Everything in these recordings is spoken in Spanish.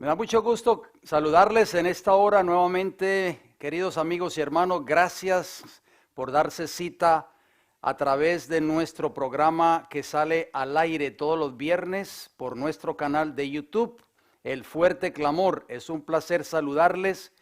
Me da mucho gusto saludarles en esta hora nuevamente, queridos amigos y hermanos. Gracias por darse cita a través de nuestro programa que sale al aire todos los viernes por nuestro canal de YouTube, El Fuerte Clamor. Es un placer saludarles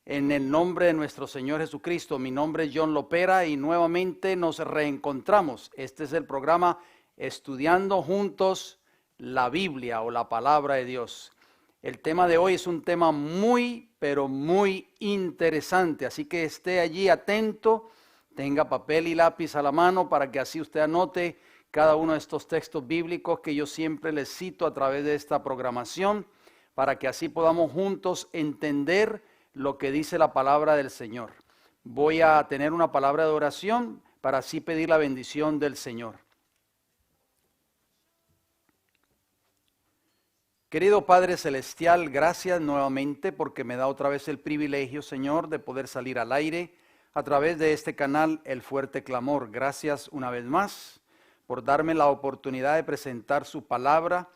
en el nombre de nuestro Señor Jesucristo. Mi nombre es John Lopera y nuevamente nos reencontramos. Este es el programa Estudiando Juntos la Biblia o la Palabra de Dios. El tema de hoy es un tema muy, pero muy interesante, así que esté allí atento, tenga papel y lápiz a la mano para que así usted anote cada uno de estos textos bíblicos que yo siempre les cito a través de esta programación, para que así podamos juntos entender lo que dice la palabra del Señor. Voy a tener una palabra de oración para así pedir la bendición del Señor. Querido Padre Celestial, gracias nuevamente porque me da otra vez el privilegio, Señor, de poder salir al aire a través de este canal, El Fuerte Clamor. Gracias una vez más por darme la oportunidad de presentar su palabra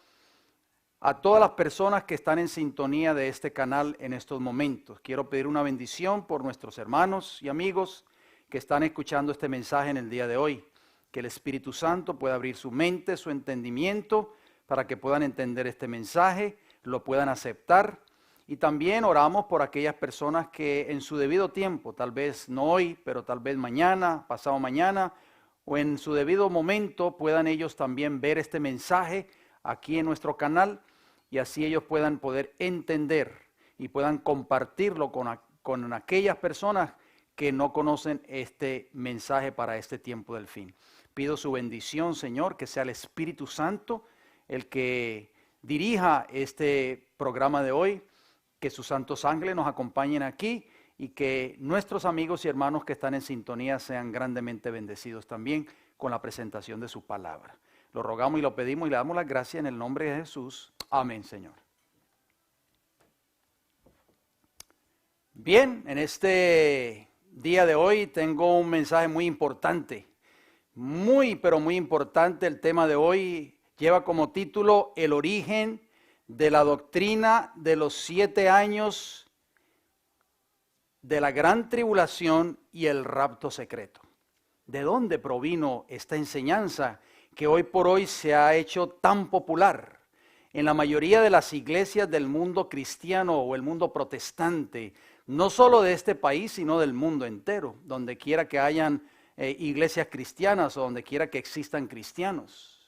a todas las personas que están en sintonía de este canal en estos momentos. Quiero pedir una bendición por nuestros hermanos y amigos que están escuchando este mensaje en el día de hoy. Que el Espíritu Santo pueda abrir su mente, su entendimiento, para que puedan entender este mensaje, lo puedan aceptar. Y también oramos por aquellas personas que en su debido tiempo, tal vez no hoy, pero tal vez mañana, pasado mañana, o en su debido momento, puedan ellos también ver este mensaje aquí en nuestro canal, y así ellos puedan poder entender y puedan compartirlo con aquellas personas que no conocen este mensaje para este tiempo del fin. Pido su bendición, Señor, que sea el Espíritu Santo el que dirija este programa de hoy, que sus santos ángeles nos acompañen aquí y que nuestros amigos y hermanos que están en sintonía sean grandemente bendecidos también con la presentación de su palabra. Lo rogamos y lo pedimos y le damos las gracias en el nombre de Jesús. Amén, Señor. Bien, en este día de hoy tengo un mensaje muy importante, muy pero muy importante. El tema de hoy lleva como título El origen de la doctrina de los 7 años de la gran tribulación y el rapto secreto. ¿De dónde provino esta enseñanza que hoy por hoy se ha hecho tan popular en la mayoría de las iglesias del mundo cristiano o el mundo protestante? No solo de este país, sino del mundo entero, donde quiera que hayan iglesias cristianas o donde quiera que existan cristianos.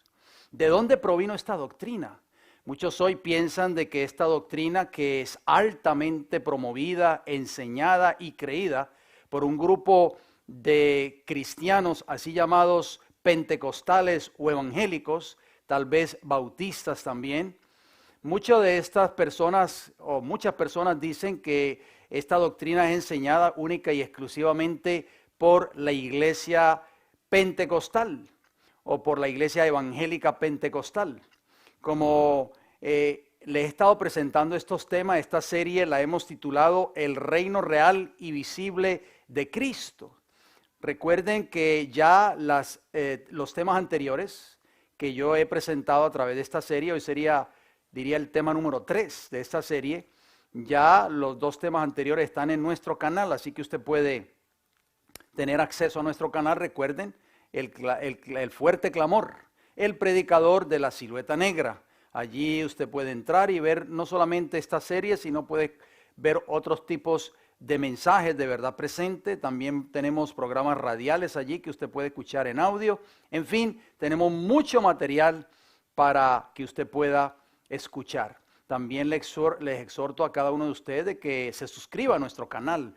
¿De dónde provino esta doctrina? Muchos hoy piensan de que esta doctrina, que es altamente promovida, enseñada y creída por un grupo de cristianos así llamados pentecostales o evangélicos, tal vez bautistas también. Muchas de estas personas o muchas personas dicen que esta doctrina es enseñada única y exclusivamente por la iglesia pentecostal o por la iglesia evangélica pentecostal. Como le he estado presentando estos temas, esta serie la hemos titulado El Reino Real y Visible de Cristo. Recuerden que ya los temas anteriores que yo he presentado a través de esta serie, hoy diría el tema número 3 de esta serie, ya los 2 temas anteriores están en nuestro canal, así que usted puede tener acceso a nuestro canal. Recuerden, el Fuerte Clamor, el predicador de la silueta negra. Allí usted puede entrar y ver no solamente esta serie, sino puede ver otros tipos de mensajes de verdad presente. También tenemos programas radiales allí que usted puede escuchar en audio. En fin, tenemos mucho material para que usted pueda escuchar. También les exhorto a cada uno de ustedes de que se suscriba a nuestro canal,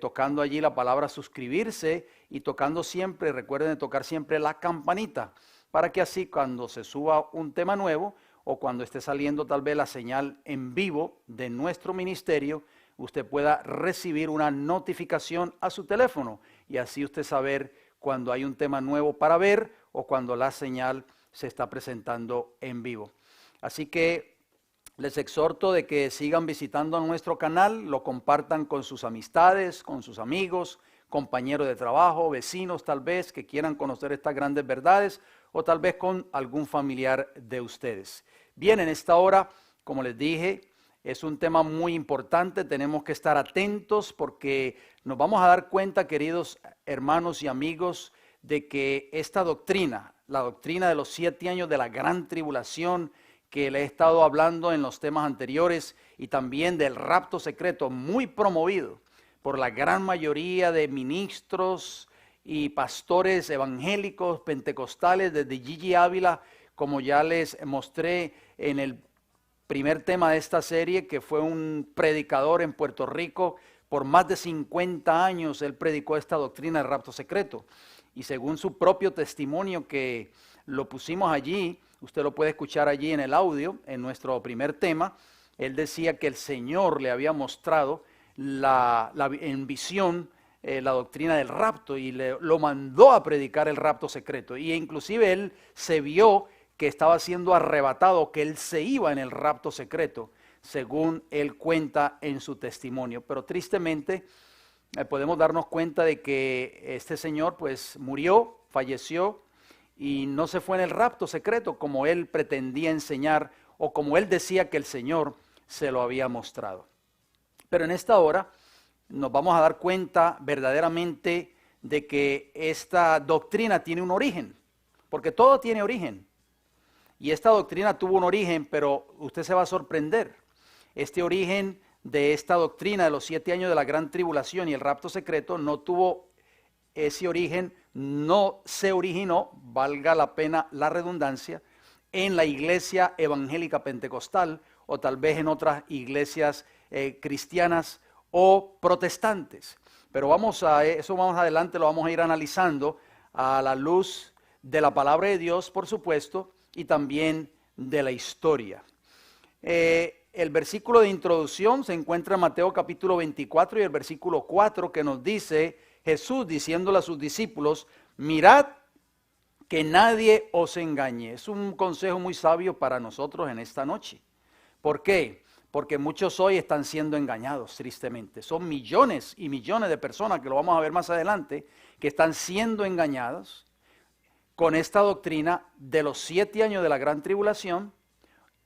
tocando allí la palabra suscribirse y tocando siempre, recuerden de tocar siempre la campanita, para que así cuando se suba un tema nuevo o cuando esté saliendo tal vez la señal en vivo de nuestro ministerio, usted pueda recibir una notificación a su teléfono y así usted saber cuando hay un tema nuevo para ver o cuando la señal se está presentando en vivo. Así que les exhorto de que sigan visitando nuestro canal, lo compartan con sus amistades, con sus amigos, compañeros de trabajo, vecinos tal vez que quieran conocer estas grandes verdades o tal vez con algún familiar de ustedes. Bien, en esta hora, como les dije, Es un tema muy importante, tenemos que estar atentos porque nos vamos a dar cuenta, queridos hermanos y amigos, de que esta doctrina, la doctrina de los 7 años de la gran tribulación, que le he estado hablando en los temas anteriores, y también del rapto secreto, muy promovido por la gran mayoría de ministros y pastores evangélicos pentecostales desde Gigi Ávila, como ya les mostré en el primer tema de esta serie, que fue un predicador en Puerto Rico. Por más de 50 años él predicó esta doctrina del rapto secreto. Y según su propio testimonio, que lo pusimos allí, usted lo puede escuchar allí en el audio, en nuestro primer tema, él decía que el Señor le había mostrado en visión la doctrina del rapto y lo mandó a predicar el rapto secreto. Y inclusive él se vio que estaba siendo arrebatado, que él se iba en el rapto secreto, según él cuenta en su testimonio. Pero tristemente podemos darnos cuenta de que este señor pues murió, falleció y no se fue en el rapto secreto como él pretendía enseñar o como él decía que el Señor se lo había mostrado. Pero en esta hora nos vamos a dar cuenta verdaderamente de que esta doctrina tiene un origen, porque todo tiene origen. Y esta doctrina tuvo un origen, pero usted se va a sorprender. Este origen de esta doctrina de los 7 años de la gran tribulación y el rapto secreto no tuvo ese origen, no se originó, valga la pena la redundancia, en la iglesia evangélica pentecostal o tal vez en otras iglesias cristianas o protestantes. Pero vamos adelante, lo vamos a ir analizando a la luz de la palabra de Dios, por supuesto, y también de la historia. El versículo de introducción se encuentra en Mateo capítulo 24 y el versículo 4, que nos dice Jesús diciéndole a sus discípulos: mirad que nadie os engañe. Es un consejo muy sabio para nosotros en esta noche. ¿Por qué? Porque muchos hoy están siendo engañados, tristemente. Son millones y millones de personas, que lo vamos a ver más adelante, que están siendo engañados con esta doctrina de los 7 años de la gran tribulación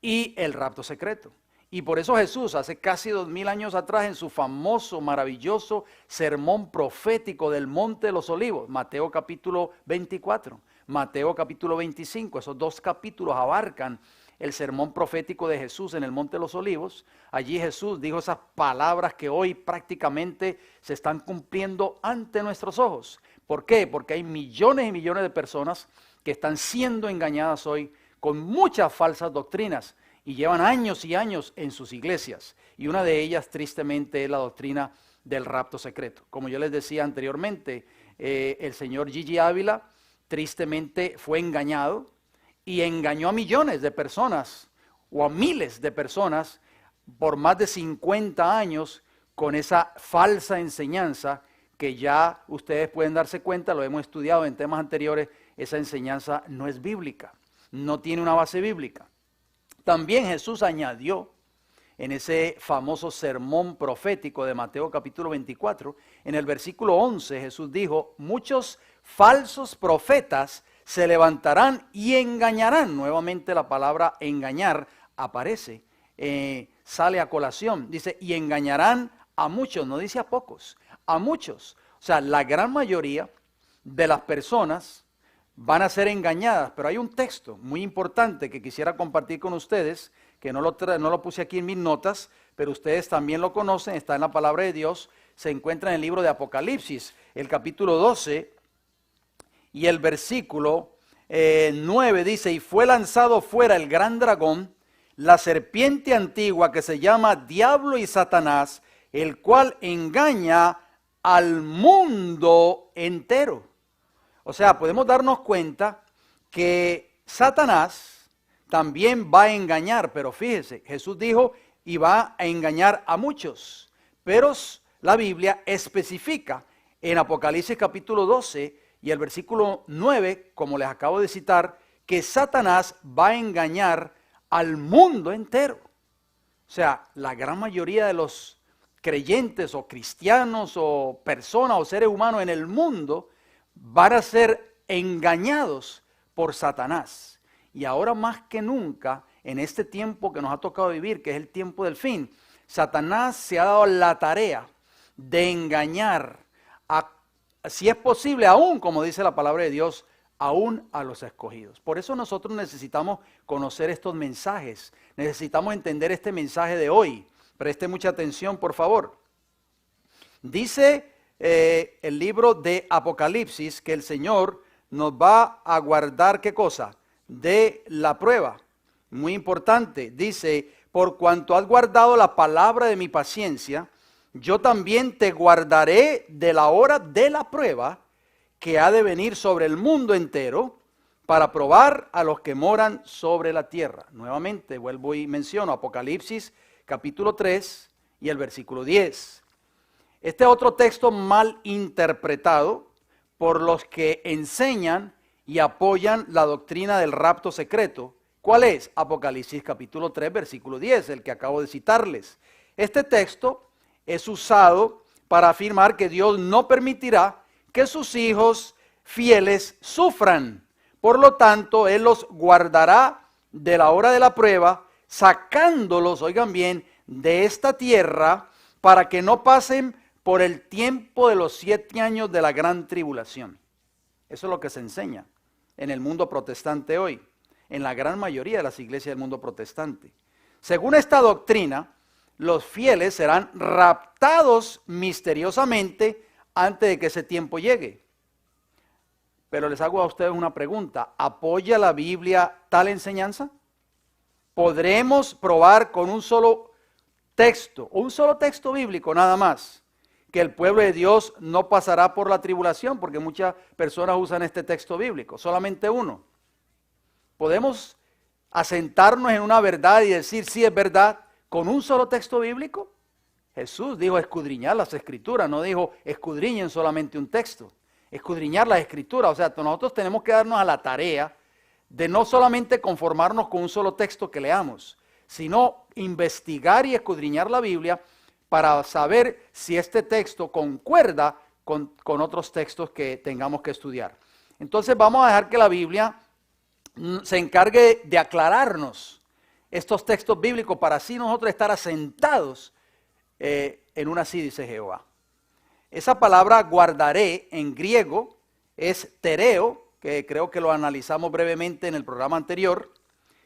y el rapto secreto. Y por eso Jesús, hace casi 2000 años atrás, en su famoso, maravilloso sermón profético del Monte de los Olivos, Mateo capítulo 24, Mateo capítulo 25, esos 2 capítulos abarcan el sermón profético de Jesús en el Monte de los Olivos. Allí Jesús dijo esas palabras que hoy prácticamente se están cumpliendo ante nuestros ojos. ¿Por qué? Porque hay millones y millones de personas que están siendo engañadas hoy con muchas falsas doctrinas y llevan años y años en sus iglesias. Y una de ellas, tristemente, es la doctrina del rapto secreto. Como yo les decía anteriormente, el señor Gigi Ávila tristemente fue engañado y engañó a millones de personas o a miles de personas por más de 50 años con esa falsa enseñanza que ya ustedes pueden darse cuenta, lo hemos estudiado en temas anteriores, esa enseñanza no es bíblica, no tiene una base bíblica. También Jesús añadió en ese famoso sermón profético de Mateo capítulo 24, en el versículo 11, Jesús dijo: muchos falsos profetas se levantarán y engañarán. Nuevamente la palabra engañar aparece, sale a colación. Dice, y engañarán a muchos, no dice a pocos, a muchos. O sea, la gran mayoría de las personas van a ser engañadas. Pero hay un texto muy importante que quisiera compartir con ustedes, que no lo puse aquí en mis notas, pero ustedes también lo conocen, está en la palabra de Dios, se encuentra en el libro de Apocalipsis, el capítulo 12, y el versículo 9 dice: y fue lanzado fuera el gran dragón, la serpiente antigua que se llama Diablo y Satanás, el cual engaña al mundo entero. O sea, podemos darnos cuenta que Satanás también va a engañar, pero fíjese, Jesús dijo, y va a engañar a muchos, pero la Biblia especifica en Apocalipsis capítulo 12 y el versículo 9, como les acabo de citar, que Satanás va a engañar al mundo entero. O sea, la gran mayoría de los creyentes o cristianos o personas o seres humanos en el mundo van a ser engañados por Satanás. Y ahora más que nunca en este tiempo que nos ha tocado vivir, que es el tiempo del fin, Satanás se ha dado la tarea de engañar, si es posible, aún, como dice la palabra de Dios, aún a los escogidos. Por eso nosotros necesitamos conocer estos mensajes, necesitamos entender este mensaje de hoy. Preste mucha atención, por favor. Dice el libro de Apocalipsis que el Señor nos va a guardar, ¿qué cosa? De la prueba. Muy importante, dice, por cuanto has guardado la palabra de mi paciencia, yo también te guardaré de la hora de la prueba que ha de venir sobre el mundo entero para probar a los que moran sobre la tierra. Nuevamente vuelvo y menciono Apocalipsis capítulo 3 y el versículo 10. Este otro texto mal interpretado por los que enseñan y apoyan la doctrina del rapto secreto. ¿Cuál es? Apocalipsis capítulo 3 versículo 10, el que acabo de citarles. Este texto es usado para afirmar que Dios no permitirá que sus hijos fieles sufran. Por lo tanto, Él los guardará de la hora de la prueba, sacándolos, oigan bien, de esta tierra para que no pasen por el tiempo de los 7 años de la gran tribulación. Eso es lo que se enseña en el mundo protestante hoy, en la gran mayoría de las iglesias del mundo protestante. Según esta doctrina, los fieles serán raptados misteriosamente antes de que ese tiempo llegue. Pero les hago a ustedes una pregunta. ¿Apoya la Biblia tal enseñanza? ¿Podremos probar con un solo texto bíblico nada más, que el pueblo de Dios no pasará por la tribulación? Porque muchas personas usan este texto bíblico, solamente uno. ¿Podemos asentarnos en una verdad y decir sí es verdad con un solo texto bíblico? Jesús dijo escudriñar las escrituras, no dijo escudriñen solamente un texto. Escudriñar las escrituras, o sea, nosotros tenemos que darnos a la tarea de no solamente conformarnos con un solo texto que leamos, sino investigar y escudriñar la Biblia para saber si este texto concuerda con otros textos que tengamos que estudiar. Entonces vamos a dejar que la Biblia se encargue de aclararnos estos textos bíblicos para así nosotros estar asentados en una así dice Jehová. Esa palabra guardaré en griego es tereo, que creo que lo analizamos brevemente en el programa anterior.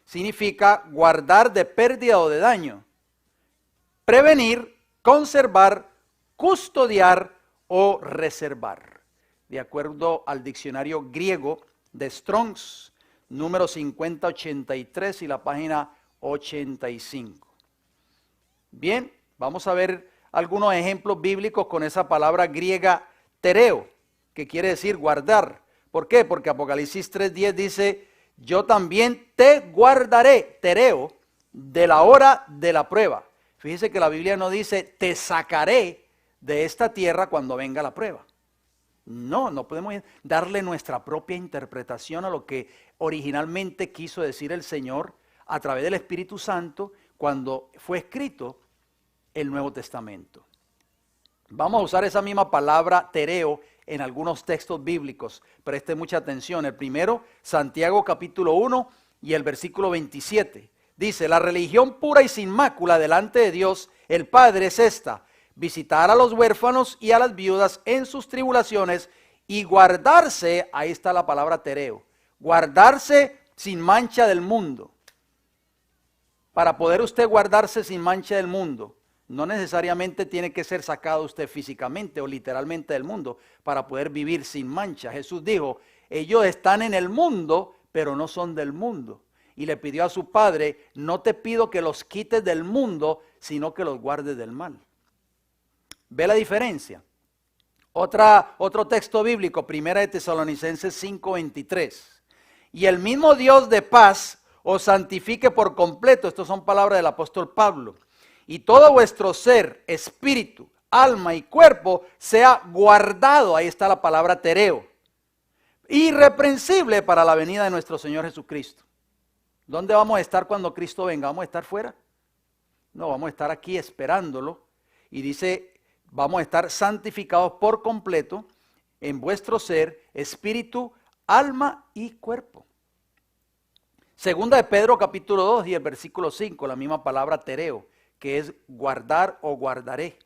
Significa guardar de pérdida o de daño, prevenir, conservar, custodiar o reservar. De acuerdo al diccionario griego de Strong's, número 5083 y la página 85. Bien, vamos a ver algunos ejemplos bíblicos con esa palabra griega tereo, que quiere decir guardar. ¿Por qué? Porque Apocalipsis 3:10 dice, yo también te guardaré, tereo, de la hora de la prueba. Fíjese que la Biblia no dice, te sacaré de esta tierra cuando venga la prueba. No podemos darle nuestra propia interpretación a lo que originalmente quiso decir el Señor a través del Espíritu Santo cuando fue escrito el Nuevo Testamento. Vamos a usar esa misma palabra tereo en algunos textos bíblicos. Preste mucha atención. El primero, Santiago capítulo 1 y el versículo 27. Dice, la religión pura y sin mácula delante de Dios, el Padre, es esta: visitar a los huérfanos y a las viudas en sus tribulaciones y guardarse, ahí está la palabra tereo, guardarse sin mancha del mundo. Para poder usted guardarse sin mancha del mundo, no necesariamente tiene que ser sacado usted físicamente o literalmente del mundo para poder vivir sin mancha. Jesús dijo, ellos están en el mundo, pero no son del mundo. Y le pidió a su Padre, no te pido que los quites del mundo, sino que los guardes del mal. ¿Ve la diferencia? Otro texto bíblico, 1 de Tesalonicenses 5:23. Y el mismo Dios de paz os santifique por completo. Estas son palabras del apóstol Pablo. Y todo vuestro ser, espíritu, alma y cuerpo sea guardado, ahí está la palabra tereo, irreprensible para la venida de nuestro Señor Jesucristo. ¿Dónde vamos a estar cuando Cristo venga? ¿Vamos a estar fuera? No, vamos a estar aquí esperándolo. Y dice, vamos a estar santificados por completo en vuestro ser, espíritu, alma y cuerpo. Segunda de Pedro capítulo 2 y el versículo 5, la misma palabra tereo, que es guardar o guardaré.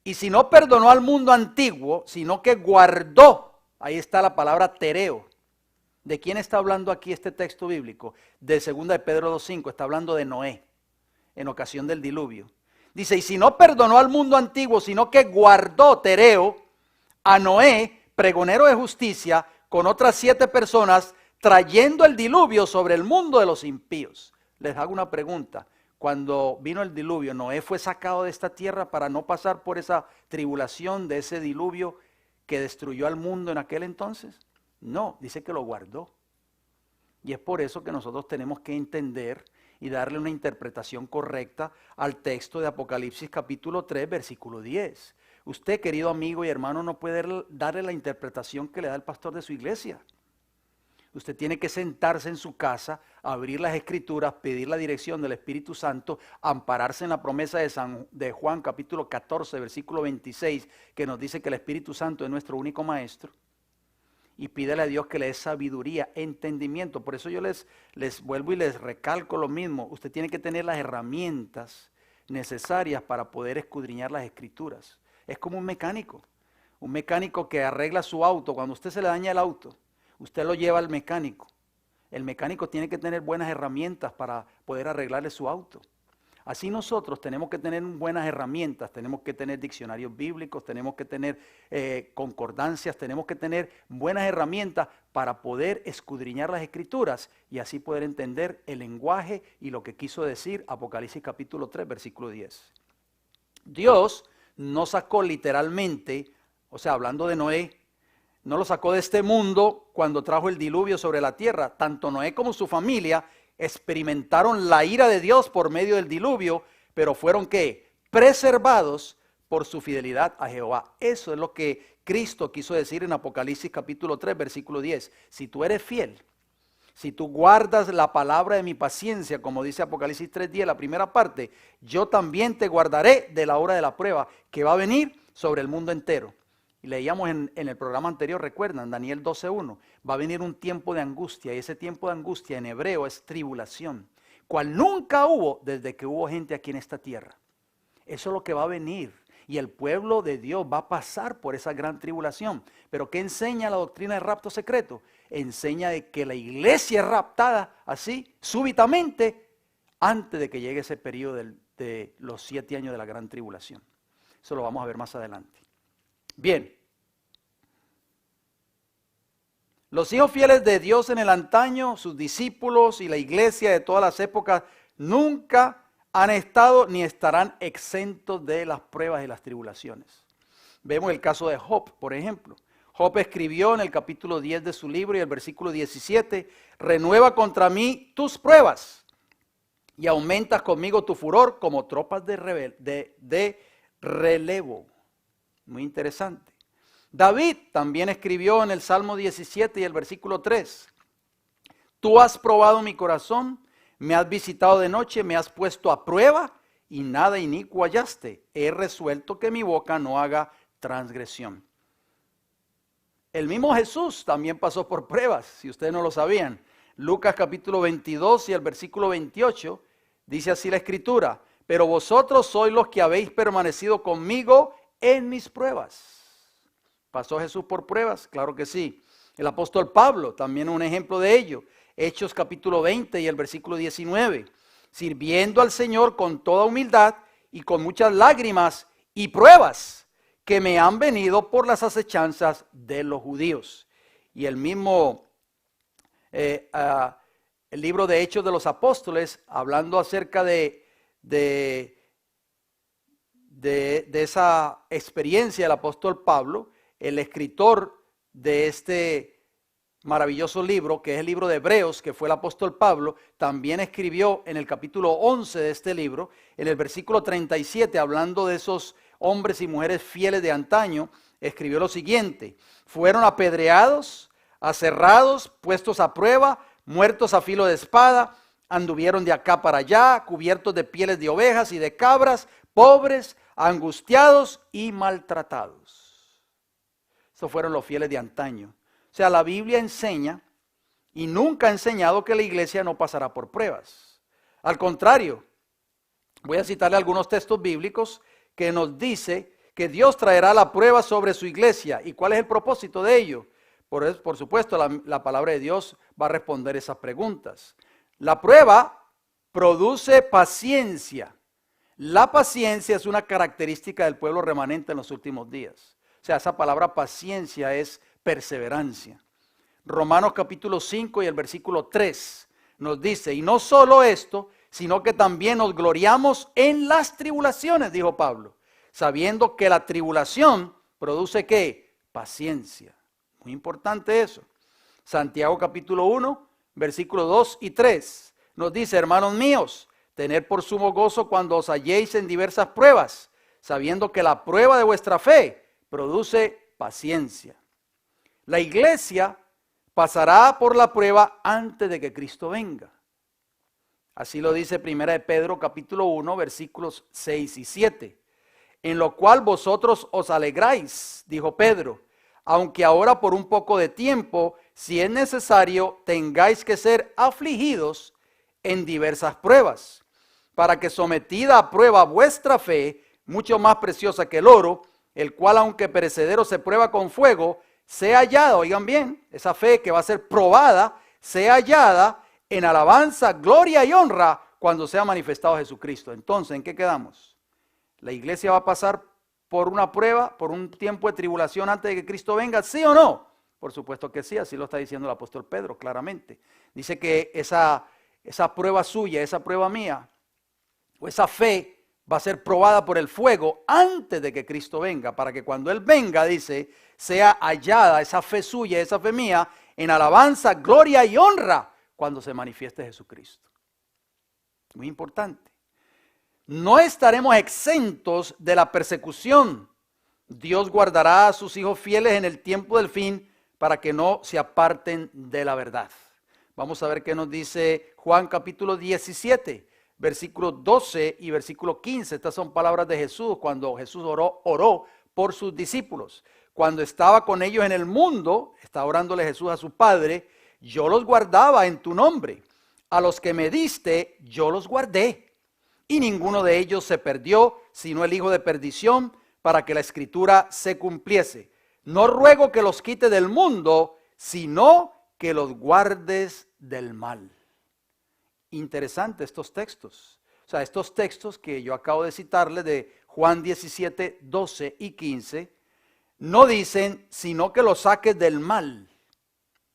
Y si no perdonó al mundo antiguo, sino que guardó, ahí está la palabra tereo. ¿De quién está hablando aquí este texto bíblico? De segunda de Pedro 2.5, está hablando de Noé, en ocasión del diluvio. Dice, y si no perdonó al mundo antiguo, sino que guardó, tereo, a Noé, pregonero de justicia, con otras 7 personas, trayendo el diluvio sobre el mundo de los impíos. Les hago una pregunta. Cuando vino el diluvio, ¿Noé fue sacado de esta tierra para no pasar por esa tribulación de ese diluvio que destruyó al mundo en aquel entonces? No, dice que lo guardó. Y es por eso que nosotros tenemos que entender y darle una interpretación correcta al texto de Apocalipsis capítulo 3, versículo 10. Usted, querido amigo y hermano, no puede darle la interpretación que le da el pastor de su iglesia. Usted tiene que sentarse en su casa, abrir las escrituras, pedir la dirección del Espíritu Santo, ampararse en la promesa de Juan capítulo 14, versículo 26, que nos dice que el Espíritu Santo es nuestro único maestro. Y pídele a Dios que le dé sabiduría, entendimiento. Por eso yo les vuelvo y les recalco lo mismo. Usted tiene que tener las herramientas necesarias para poder escudriñar las escrituras. Es como un mecánico que arregla su auto. Cuando a usted se le daña el auto, usted lo lleva al mecánico. El mecánico tiene que tener buenas herramientas para poder arreglarle su auto. Así nosotros tenemos que tener buenas herramientas, tenemos que tener diccionarios bíblicos, tenemos que tener concordancias, tenemos que tener buenas herramientas para poder escudriñar las escrituras y así poder entender el lenguaje y lo que quiso decir Apocalipsis capítulo 3, versículo 10. Dios no sacó literalmente, o sea, hablando de Noé, no lo sacó de este mundo cuando trajo el diluvio sobre la tierra. Tanto Noé como su familia experimentaron la ira de Dios por medio del diluvio, pero fueron ¿qué? Preservados por su fidelidad a Jehová. Eso es lo que Cristo quiso decir en Apocalipsis capítulo 3, versículo 10. Si tú eres fiel, si tú guardas la palabra de mi paciencia, como dice Apocalipsis 3:10, la primera parte, yo también te guardaré de la hora de la prueba que va a venir sobre el mundo entero. Y leíamos en el programa anterior, recuerdan, Daniel 12:1, va a venir un tiempo de angustia, y ese tiempo de angustia en hebreo es tribulación, cual nunca hubo desde que hubo gente aquí en esta tierra. Eso es lo que va a venir, y el pueblo de Dios va a pasar por esa gran tribulación. Pero ¿qué enseña la doctrina del rapto secreto? Enseña de que la iglesia es raptada así, súbitamente, antes de que llegue ese periodo de los 7 años de la gran tribulación. Eso lo vamos a ver más adelante. Bien, los hijos fieles de Dios en el antaño, sus discípulos y la iglesia de todas las épocas, nunca han estado ni estarán exentos de las pruebas y las tribulaciones. Vemos el caso de Job, por ejemplo. Job escribió en el capítulo 10 de su libro y el versículo 17, renueva contra mí tus pruebas y aumentas conmigo tu furor como tropas de relevo. Muy interesante. David también escribió en el Salmo 17 y el versículo 3. Tú has probado mi corazón, me has visitado de noche, me has puesto a prueba y nada inicuo hallaste. He resuelto que mi boca no haga transgresión. El mismo Jesús también pasó por pruebas, si ustedes no lo sabían. Lucas capítulo 22 y el versículo 28 dice así la escritura. Pero vosotros sois los que habéis permanecido conmigo en mis pruebas. ¿Pasó Jesús por pruebas? Claro que sí. El apóstol Pablo, también un ejemplo de ello. Hechos capítulo 20 y el versículo 19. Sirviendo al Señor con toda humildad y con muchas lágrimas y pruebas que me han venido por las acechanzas de los judíos. Y el mismo, el libro de Hechos de los Apóstoles, hablando acerca de esa experiencia del apóstol Pablo, el escritor de este maravilloso libro, que es el libro de Hebreos, que fue el apóstol Pablo, también escribió en el capítulo 11 de este libro, en el versículo 37, hablando de esos hombres y mujeres fieles de antaño, escribió lo siguiente: fueron apedreados, aserrados, puestos a prueba, muertos a filo de espada, anduvieron de acá para allá, cubiertos de pieles de ovejas y de cabras, pobres, angustiados y maltratados. Estos fueron los fieles de antaño. O sea, la Biblia enseña y nunca ha enseñado que la iglesia no pasará por pruebas. Al contrario, voy a citarle algunos textos bíblicos que nos dice que Dios traerá la prueba sobre su iglesia. ¿Y cuál es el propósito de ello? Por supuesto, la palabra de Dios va a responder esas preguntas. La prueba produce paciencia. La paciencia es una característica del pueblo remanente en los últimos días. O sea, esa palabra paciencia es perseverancia. Romanos capítulo 5 y el versículo 3 nos dice, y no solo esto, sino que también nos gloriamos en las tribulaciones, dijo Pablo, sabiendo que la tribulación produce ¿qué? Paciencia. Muy importante eso. Santiago capítulo 1, versículos 2 y 3 nos dice, hermanos míos, tened por sumo gozo cuando os halléis en diversas pruebas, sabiendo que la prueba de vuestra fe produce paciencia. La iglesia pasará por la prueba antes de que Cristo venga. Así lo dice 1 de Pedro capítulo 1, versículos 6 y 7. En lo cual vosotros os alegráis, dijo Pedro, aunque ahora por un poco de tiempo, si es necesario, tengáis que ser afligidos en diversas pruebas, para que sometida a prueba vuestra fe, mucho más preciosa que el oro, el cual aunque perecedero se prueba con fuego, sea hallada, oigan bien, esa fe que va a ser probada, sea hallada en alabanza, gloria y honra cuando sea manifestado Jesucristo. Entonces, ¿en qué quedamos? ¿La iglesia va a pasar por una prueba, por un tiempo de tribulación antes de que Cristo venga? ¿Sí o no? Por supuesto que sí, así lo está diciendo el apóstol Pedro claramente. Dice que esa prueba suya, esa prueba mía, o esa fe va a ser probada por el fuego antes de que Cristo venga, para que cuando Él venga, dice, sea hallada esa fe suya, esa fe mía, en alabanza, gloria y honra cuando se manifieste Jesucristo. Muy importante. No estaremos exentos de la persecución. Dios guardará a sus hijos fieles en el tiempo del fin para que no se aparten de la verdad. Vamos a ver qué nos dice Juan capítulo 17, versículos 12 y versículo 15. Estas son palabras de Jesús cuando Jesús oró por sus discípulos. Cuando estaba con ellos en el mundo, está orándole Jesús a su Padre, yo los guardaba en tu nombre. A los que me diste, yo los guardé. Y ninguno de ellos se perdió, sino el hijo de perdición, para que la escritura se cumpliese. No ruego que los quite del mundo, sino que los guardes del mal. Interesante estos textos. O sea, estos textos que yo acabo de citarles de Juan 17, 12 y 15, no dicen, sino que los saques del mal.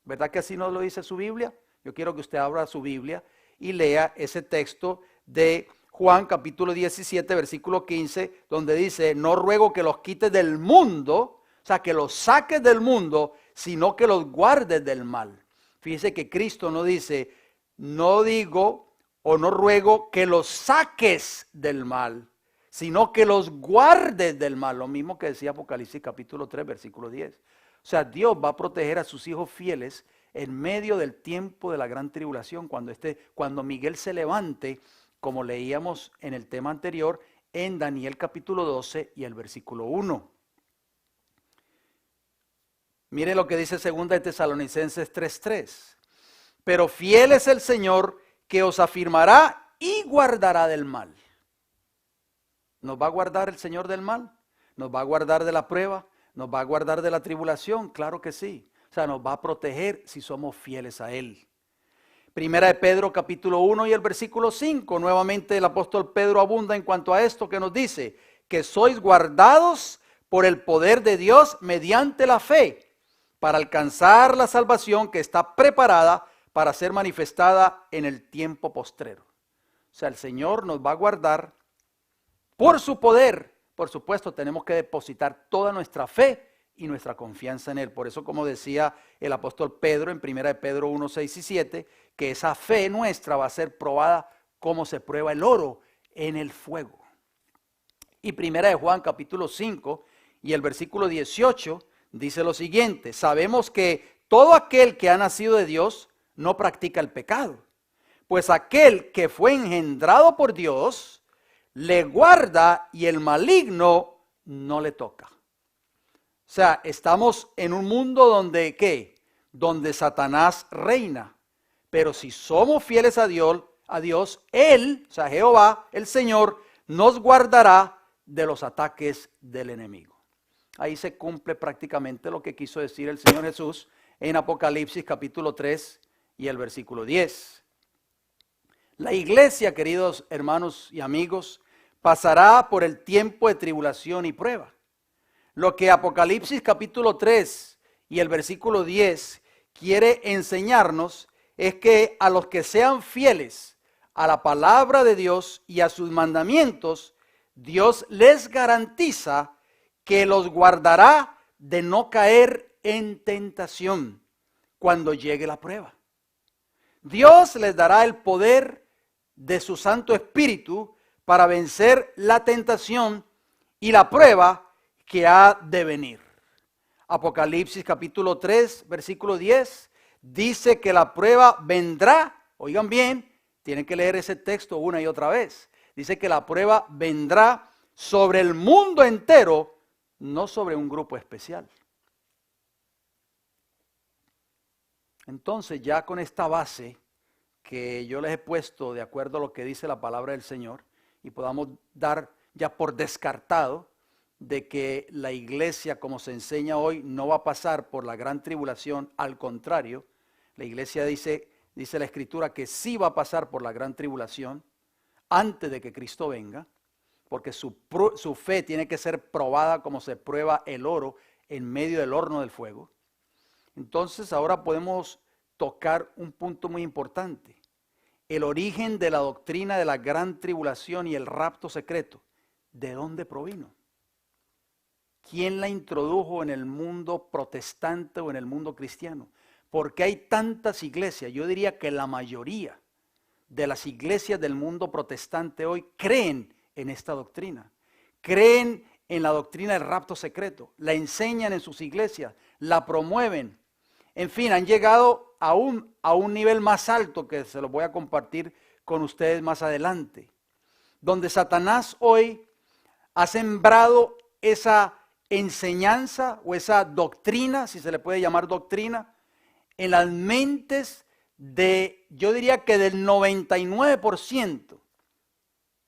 ¿Verdad que así nos lo dice su Biblia? Yo quiero que usted abra su Biblia y lea ese texto de Juan capítulo 17, versículo 15, donde dice, no ruego que los quites del mundo, o sea, que los saques del mundo, sino que los guardes del mal. Fíjese que Cristo no dice, no digo o no ruego que los saques del mal, sino que los guardes del mal. Lo mismo que decía Apocalipsis capítulo 3, versículo 10. O sea, Dios va a proteger a sus hijos fieles en medio del tiempo de la gran tribulación, cuando Miguel se levante, como leíamos en el tema anterior, en Daniel capítulo 12 y el versículo 1. Mire lo que dice 2 de Tesalonicenses 3:3. Pero fiel es el Señor que os afirmará y guardará del mal. ¿Nos va a guardar el Señor del mal? ¿Nos va a guardar de la prueba? ¿Nos va a guardar de la tribulación? Claro que sí. O sea, nos va a proteger si somos fieles a Él. Primera de Pedro capítulo 1 y el versículo 5. Nuevamente el apóstol Pedro abunda en cuanto a esto que nos dice, que sois guardados por el poder de Dios mediante la fe, para alcanzar la salvación que está preparada para ser manifestada en el tiempo postrero. O sea, el Señor nos va a guardar por su poder. Por supuesto, tenemos que depositar toda nuestra fe y nuestra confianza en Él. Por eso, como decía el apóstol Pedro en 1 de Pedro 1, 6 y 7, que esa fe nuestra va a ser probada como se prueba el oro en el fuego. Y 1 de Juan capítulo 5 y el versículo 18 dice lo siguiente, sabemos que todo aquel que ha nacido de Dios no practica el pecado, pues aquel que fue engendrado por Dios le guarda y el maligno no le toca. O sea, estamos en un mundo donde, ¿qué? donde Satanás reina. Pero si somos fieles a Dios, Él, o sea, Jehová, el Señor, nos guardará de los ataques del enemigo. Ahí se cumple prácticamente lo que quiso decir el Señor Jesús en Apocalipsis capítulo 3 y el versículo 10. La iglesia, queridos hermanos y amigos, pasará por el tiempo de tribulación y prueba. Lo que Apocalipsis capítulo 3 y el versículo 10 quiere enseñarnos es que a los que sean fieles a la palabra de Dios y a sus mandamientos, Dios les garantiza que los guardará de no caer en tentación cuando llegue la prueba. Dios les dará el poder de su Santo Espíritu para vencer la tentación y la prueba que ha de venir. Apocalipsis capítulo 3, versículo 10, dice que la prueba vendrá. Oigan bien, tienen que leer ese texto una y otra vez. Dice que la prueba vendrá sobre el mundo entero, no sobre un grupo especial. Entonces, ya con esta base que yo les he puesto de acuerdo a lo que dice la palabra del Señor, y podamos dar ya por descartado de que la iglesia, como se enseña hoy, no va a pasar por la gran tribulación. Al contrario, la iglesia dice la Escritura que sí va a pasar por la gran tribulación antes de que Cristo venga, porque su fe tiene que ser probada como se prueba el oro en medio del horno del fuego. Entonces ahora podemos tocar un punto muy importante: el origen de la doctrina de la gran tribulación y el rapto secreto. ¿De dónde provino? ¿Quién la introdujo en el mundo protestante o en el mundo cristiano? ¿Por qué hay tantas iglesias? Yo diría que la mayoría de las iglesias del mundo protestante hoy creen en esta doctrina. Creen en la doctrina del rapto secreto. La enseñan en sus iglesias, la promueven. En fin, han llegado a un nivel más alto que se los voy a compartir con ustedes más adelante, donde Satanás hoy ha sembrado esa enseñanza o esa doctrina, si se le puede llamar doctrina, en las mentes de, yo diría que del 99%,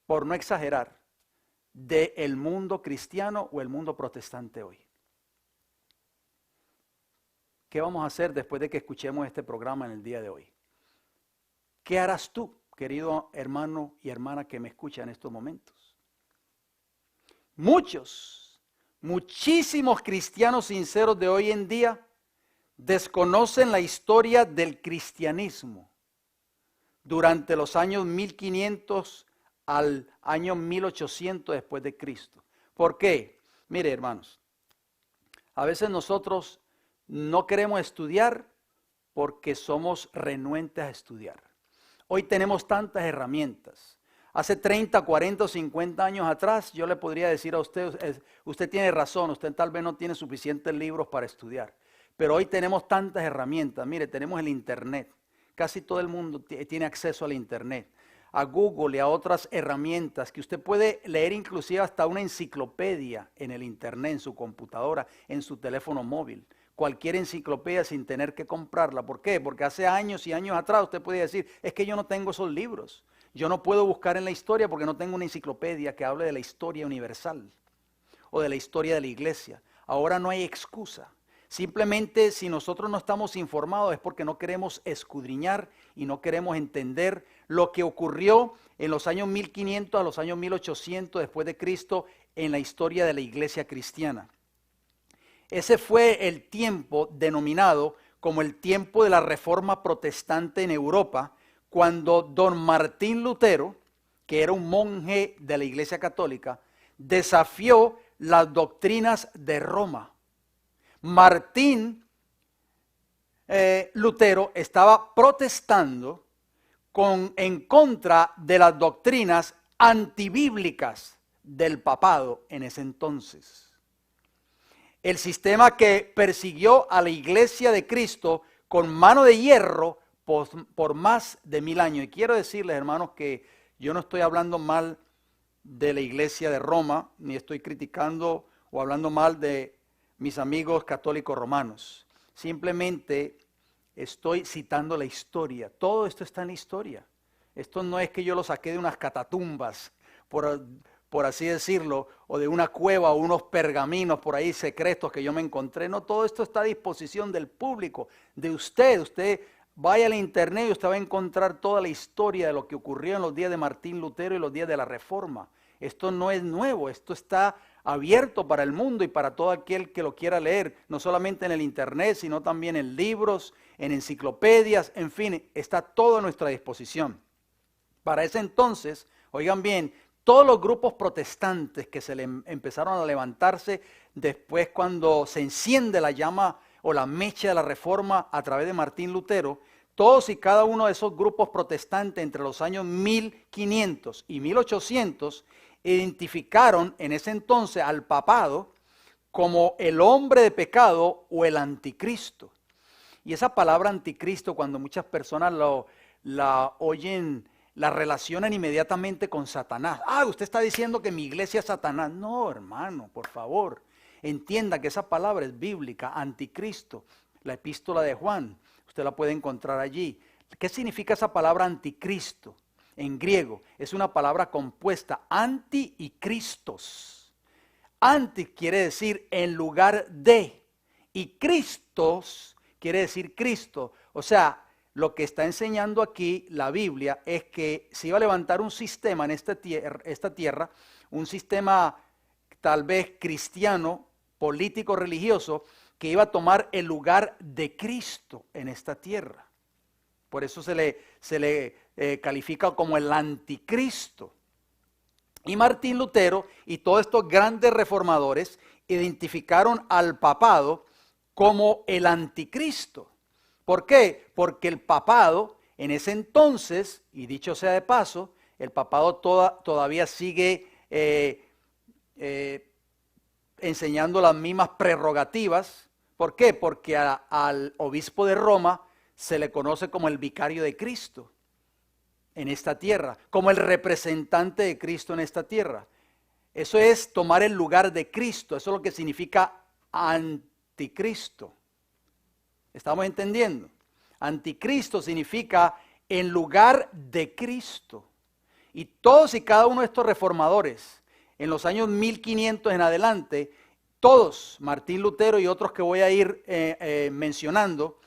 por no exagerar, del mundo cristiano o el mundo protestante hoy. ¿Qué vamos a hacer después de que escuchemos este programa en el día de hoy? ¿Qué harás tú, querido hermano y hermana que me escucha en estos momentos? Muchísimos cristianos sinceros de hoy en día desconocen la historia del cristianismo durante los años 1500 al año 1800 después de Cristo. ¿Por qué? Mire, hermanos, a veces nosotros no queremos estudiar porque somos renuentes a estudiar. Hoy tenemos tantas herramientas. Hace 30, 40 o 50 años atrás yo le podría decir a usted, usted tiene razón, usted tal vez no tiene suficientes libros para estudiar. Pero hoy tenemos tantas herramientas. Mire, tenemos el internet. Casi todo el mundo tiene acceso al internet, a Google y a otras herramientas que usted puede leer, inclusive hasta una enciclopedia en el internet, en su computadora, en su teléfono móvil. Cualquier enciclopedia sin tener que comprarla. ¿Por qué? Porque hace años y años atrás usted podía decir, es que yo no tengo esos libros. Yo no puedo buscar en la historia porque no tengo una enciclopedia que hable de la historia universal o de la historia de la iglesia. Ahora no hay excusa. Simplemente si nosotros no estamos informados es porque no queremos escudriñar y no queremos entender lo que ocurrió en los años 1500 a los años 1800 después de Cristo en la historia de la iglesia cristiana. Ese fue el tiempo denominado como el tiempo de la Reforma Protestante en Europa, cuando don Martín Lutero, que era un monje de la Iglesia Católica, desafió las doctrinas de Roma. Martín Lutero estaba protestando en contra de las doctrinas antibíblicas del papado en ese entonces. El sistema que persiguió a la iglesia de Cristo con mano de hierro por más de 1000 años. Y quiero decirles, hermanos, que yo no estoy hablando mal de la iglesia de Roma, ni estoy criticando o hablando mal de mis amigos católicos romanos. Simplemente estoy citando la historia. Todo esto está en la historia. Esto no es que yo lo saqué de unas catatumbas, por así decirlo, o de una cueva o unos pergaminos por ahí secretos que yo me encontré. No, todo esto está a disposición del público, de usted. Usted vaya al internet y usted va a encontrar toda la historia de lo que ocurrió en los días de Martín Lutero y los días de la Reforma. Esto no es nuevo, esto está abierto para el mundo y para todo aquel que lo quiera leer, no solamente en el internet, sino también en libros, en enciclopedias, en fin, está todo a nuestra disposición. Para ese entonces, oigan bien, todos los grupos protestantes que empezaron a levantarse después cuando se enciende la llama o la mecha de la Reforma a través de Martín Lutero, todos y cada uno de esos grupos protestantes entre los años 1500 y 1800 identificaron en ese entonces al papado como el hombre de pecado o el anticristo. Y esa palabra anticristo, cuando muchas personas la oyen, la relacionan inmediatamente con Satanás. Usted está diciendo que mi iglesia es Satanás. No, hermano, por favor. Entienda que esa palabra es bíblica, anticristo. La epístola de Juan, usted la puede encontrar allí. ¿Qué significa esa palabra anticristo? En griego es una palabra compuesta, anti y Christos. Anti quiere decir en lugar de, y Christos quiere decir Cristo. O sea, lo que está enseñando aquí la Biblia es que se iba a levantar un sistema en esta tierra, un sistema tal vez cristiano, político, religioso, que iba a tomar el lugar de Cristo en esta tierra. Por eso se le califica como el anticristo. Y Martín Lutero y todos estos grandes reformadores identificaron al papado como el anticristo. ¿Por qué? Porque el papado en ese entonces, y dicho sea de paso, el papado todavía sigue enseñando las mismas prerrogativas. ¿Por qué? Porque al obispo de Roma se le conoce como el vicario de Cristo en esta tierra, como el representante de Cristo en esta tierra. Eso es tomar el lugar de Cristo, eso es lo que significa anticristo. ¿Estamos entendiendo? Anticristo significa en lugar de Cristo. Y todos y cada uno de estos reformadores, en los años 1500 en adelante, todos, Martín Lutero y otros que voy a ir mencionando,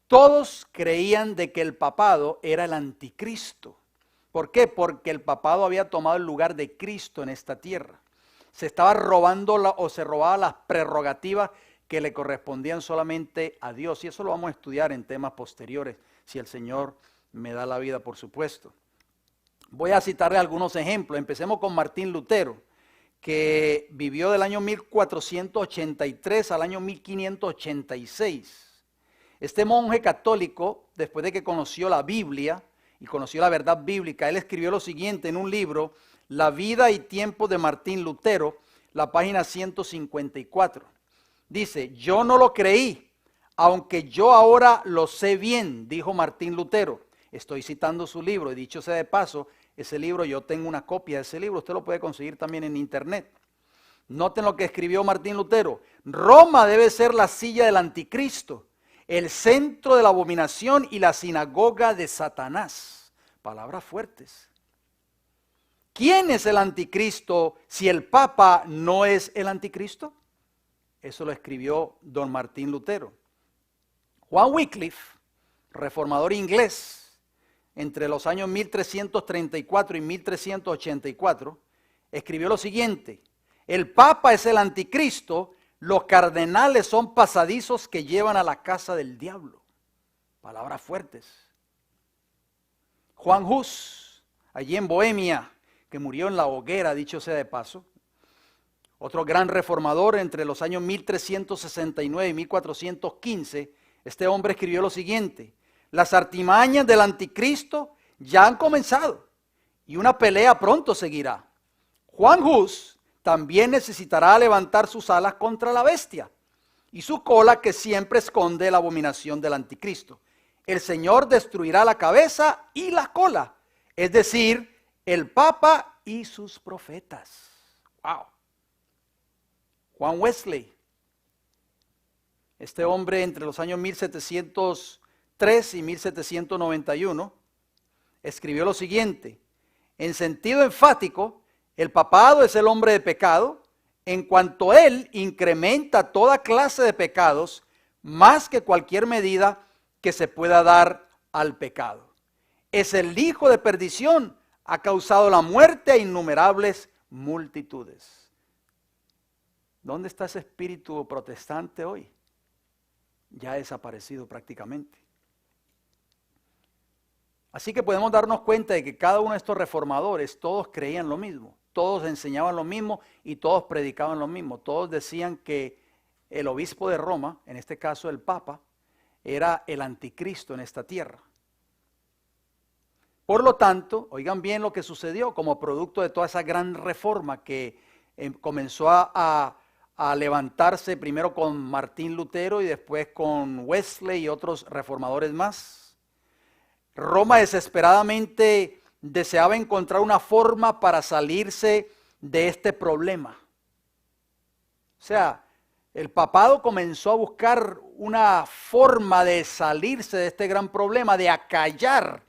todos creían de que el papado era el anticristo. ¿Por qué? Porque el papado había tomado el lugar de Cristo en esta tierra. Se estaba robando o se robaba las prerrogativas que le correspondían solamente a Dios. Y eso lo vamos a estudiar en temas posteriores, si el Señor me da la vida, por supuesto. Voy a citarle algunos ejemplos. Empecemos con Martín Lutero, que vivió del año 1483 al año 1586. Este monje católico, después de que conoció la Biblia y conoció la verdad bíblica, él escribió lo siguiente en un libro, La vida y tiempo de Martín Lutero, la página 154. Dice, yo no lo creí, aunque yo ahora lo sé bien, dijo Martín Lutero. Estoy citando su libro, y dicho sea de paso, ese libro, yo tengo una copia de ese libro, usted lo puede conseguir también en internet. Noten lo que escribió Martín Lutero. Roma debe ser la silla del anticristo, el centro de la abominación y la sinagoga de Satanás. Palabras fuertes. ¿Quién es el anticristo si el Papa no es el anticristo? Eso lo escribió don Martín Lutero. Juan Wycliffe, reformador inglés, entre los años 1334 y 1384, escribió lo siguiente: el Papa es el anticristo, los cardenales son pasadizos que llevan a la casa del diablo. Palabras fuertes. Juan Hus, allí en Bohemia, que murió en la hoguera, dicho sea de paso, otro gran reformador entre los años 1369 y 1415, este hombre escribió lo siguiente: las artimañas del anticristo ya han comenzado y una pelea pronto seguirá. Juan Hus también necesitará levantar sus alas contra la bestia y su cola que siempre esconde la abominación del anticristo. El Señor destruirá la cabeza y la cola, es decir, el Papa y sus profetas. ¡Wow! Juan Wesley, este hombre entre los años 1730 1703 y 1791, escribió lo siguiente: en sentido enfático, el papado es el hombre de pecado, en cuanto él incrementa toda clase de pecados, más que cualquier medida que se pueda dar al pecado. Es el hijo de perdición, ha causado la muerte a innumerables multitudes. ¿Dónde está ese espíritu protestante hoy? Ya ha desaparecido prácticamente. Así que podemos darnos cuenta de que cada uno de estos reformadores, todos creían lo mismo, todos enseñaban lo mismo y todos predicaban lo mismo. Todos decían que el obispo de Roma, en este caso el Papa, era el anticristo en esta tierra. Por lo tanto, oigan bien lo que sucedió como producto de toda esa gran reforma que comenzó a levantarse primero con Martín Lutero y después con Wesley y otros reformadores más. Roma desesperadamente deseaba encontrar una forma para salirse de este problema. O sea, el papado comenzó a buscar una forma de salirse de este gran problema, de acallar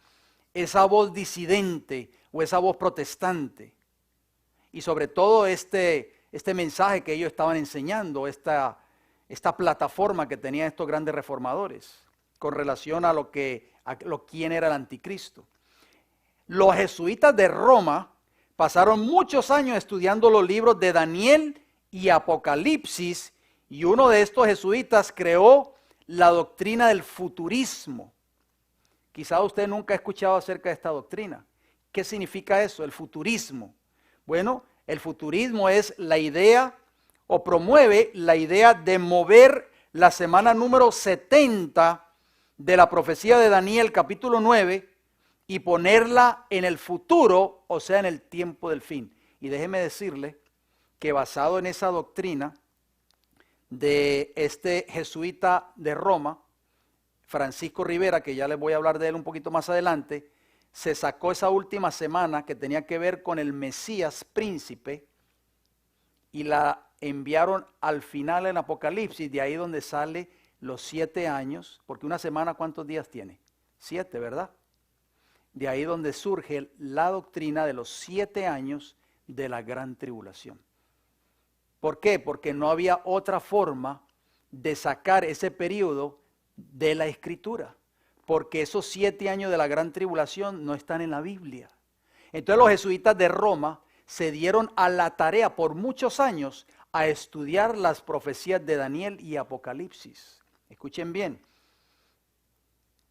esa voz disidente o esa voz protestante. Y sobre todo este mensaje que ellos estaban enseñando, esta plataforma que tenían estos grandes reformadores con relación a quién era el anticristo. Los jesuitas de Roma pasaron muchos años estudiando los libros de Daniel y Apocalipsis, y uno de estos jesuitas creó la doctrina del futurismo. Quizá usted nunca ha escuchado acerca de esta doctrina. ¿Qué significa eso, el futurismo? Bueno, el futurismo es la idea o promueve la idea de mover la semana número 70 de la profecía de Daniel capítulo 9 y ponerla en el futuro, o sea, en el tiempo del fin. Y déjeme decirle que basado en esa doctrina de este jesuita de Roma, Francisco Rivera, que ya les voy a hablar de él un poquito más adelante, se sacó esa última semana que tenía que ver con el Mesías príncipe y la enviaron al final en Apocalipsis, de ahí donde sale los 7 años, porque una semana ¿cuántos días tiene? 7, ¿verdad? De ahí donde surge la doctrina de los 7 años de la gran tribulación. ¿Por qué? Porque no había otra forma de sacar ese periodo de la Escritura, porque esos 7 años de la gran tribulación no están en la Biblia. Entonces los jesuitas de Roma se dieron a la tarea por muchos años a estudiar las profecías de Daniel y Apocalipsis. Escuchen bien.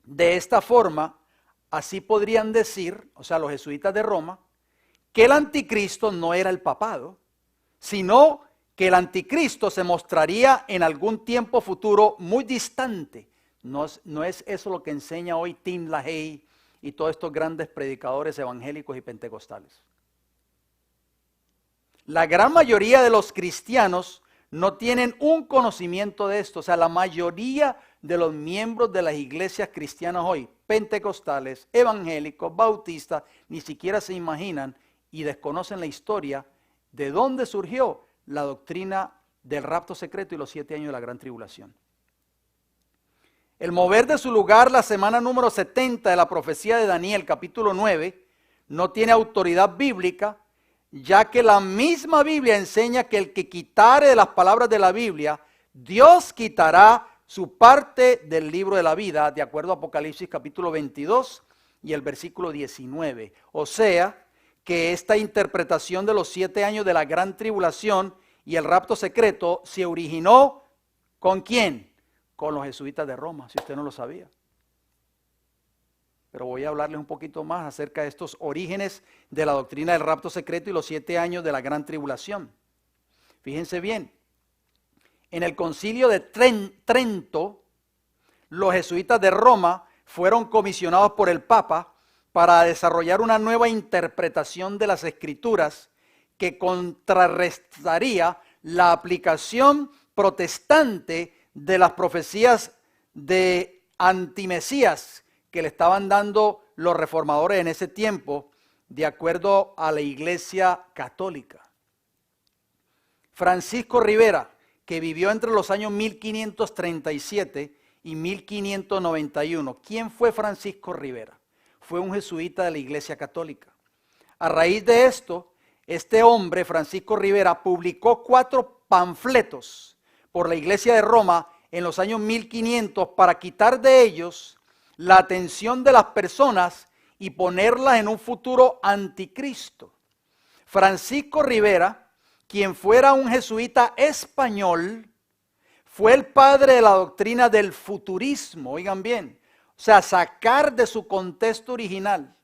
De esta forma, así podrían decir, o sea, los jesuitas de Roma, que el anticristo no era el papado, sino que el anticristo se mostraría en algún tiempo futuro muy distante. No es eso lo que enseña hoy Tim LaHaye y todos estos grandes predicadores evangélicos y pentecostales. La gran mayoría de los cristianos no tienen un conocimiento de esto. O sea, la mayoría de los miembros de las iglesias cristianas hoy, pentecostales, evangélicos, bautistas, ni siquiera se imaginan y desconocen la historia de dónde surgió la doctrina del rapto secreto y los 7 años de la gran tribulación. El mover de su lugar la semana número 70 de la profecía de Daniel, capítulo 9, no tiene autoridad bíblica, ya que la misma Biblia enseña que el que quitare de las palabras de la Biblia, Dios quitará su parte del libro de la vida, de acuerdo a Apocalipsis capítulo 22 y el versículo 19. O sea, que esta interpretación de los 7 años de la gran tribulación y el rapto secreto se originó ¿con quién? Con los jesuitas de Roma, si usted no lo sabía. Pero voy a hablarles un poquito más acerca de estos orígenes de la doctrina del rapto secreto y los 7 años de la gran tribulación. Fíjense bien, en el concilio de Trento, los jesuitas de Roma fueron comisionados por el Papa para desarrollar una nueva interpretación de las Escrituras que contrarrestaría la aplicación protestante de las profecías de antimesías que le estaban dando los reformadores en ese tiempo, de acuerdo a la Iglesia Católica. Francisco Rivera, que vivió entre los años 1537 y 1591. ¿Quién fue Francisco Rivera? Fue un jesuita de la Iglesia Católica. A raíz de esto, este hombre, Francisco Rivera, publicó 4 panfletos por la Iglesia de Roma en los años 1500 para quitar de ellos la atención de las personas y ponerlas en un futuro anticristo. Francisco Rivera, quien fuera un jesuita español, fue el padre de la doctrina del futurismo, oigan bien, o sea, sacar de su contexto original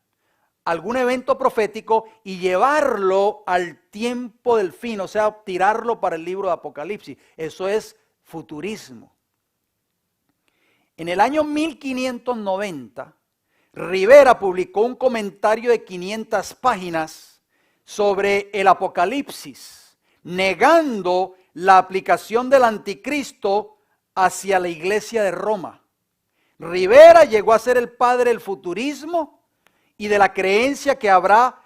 algún evento profético y llevarlo al tiempo del fin, o sea, tirarlo para el libro de Apocalipsis. Eso es futurismo. En el año 1590, Rivera publicó un comentario de 500 páginas sobre el Apocalipsis, negando la aplicación del anticristo hacia la Iglesia de Roma. Rivera llegó a ser el padre del futurismo y de la creencia que habrá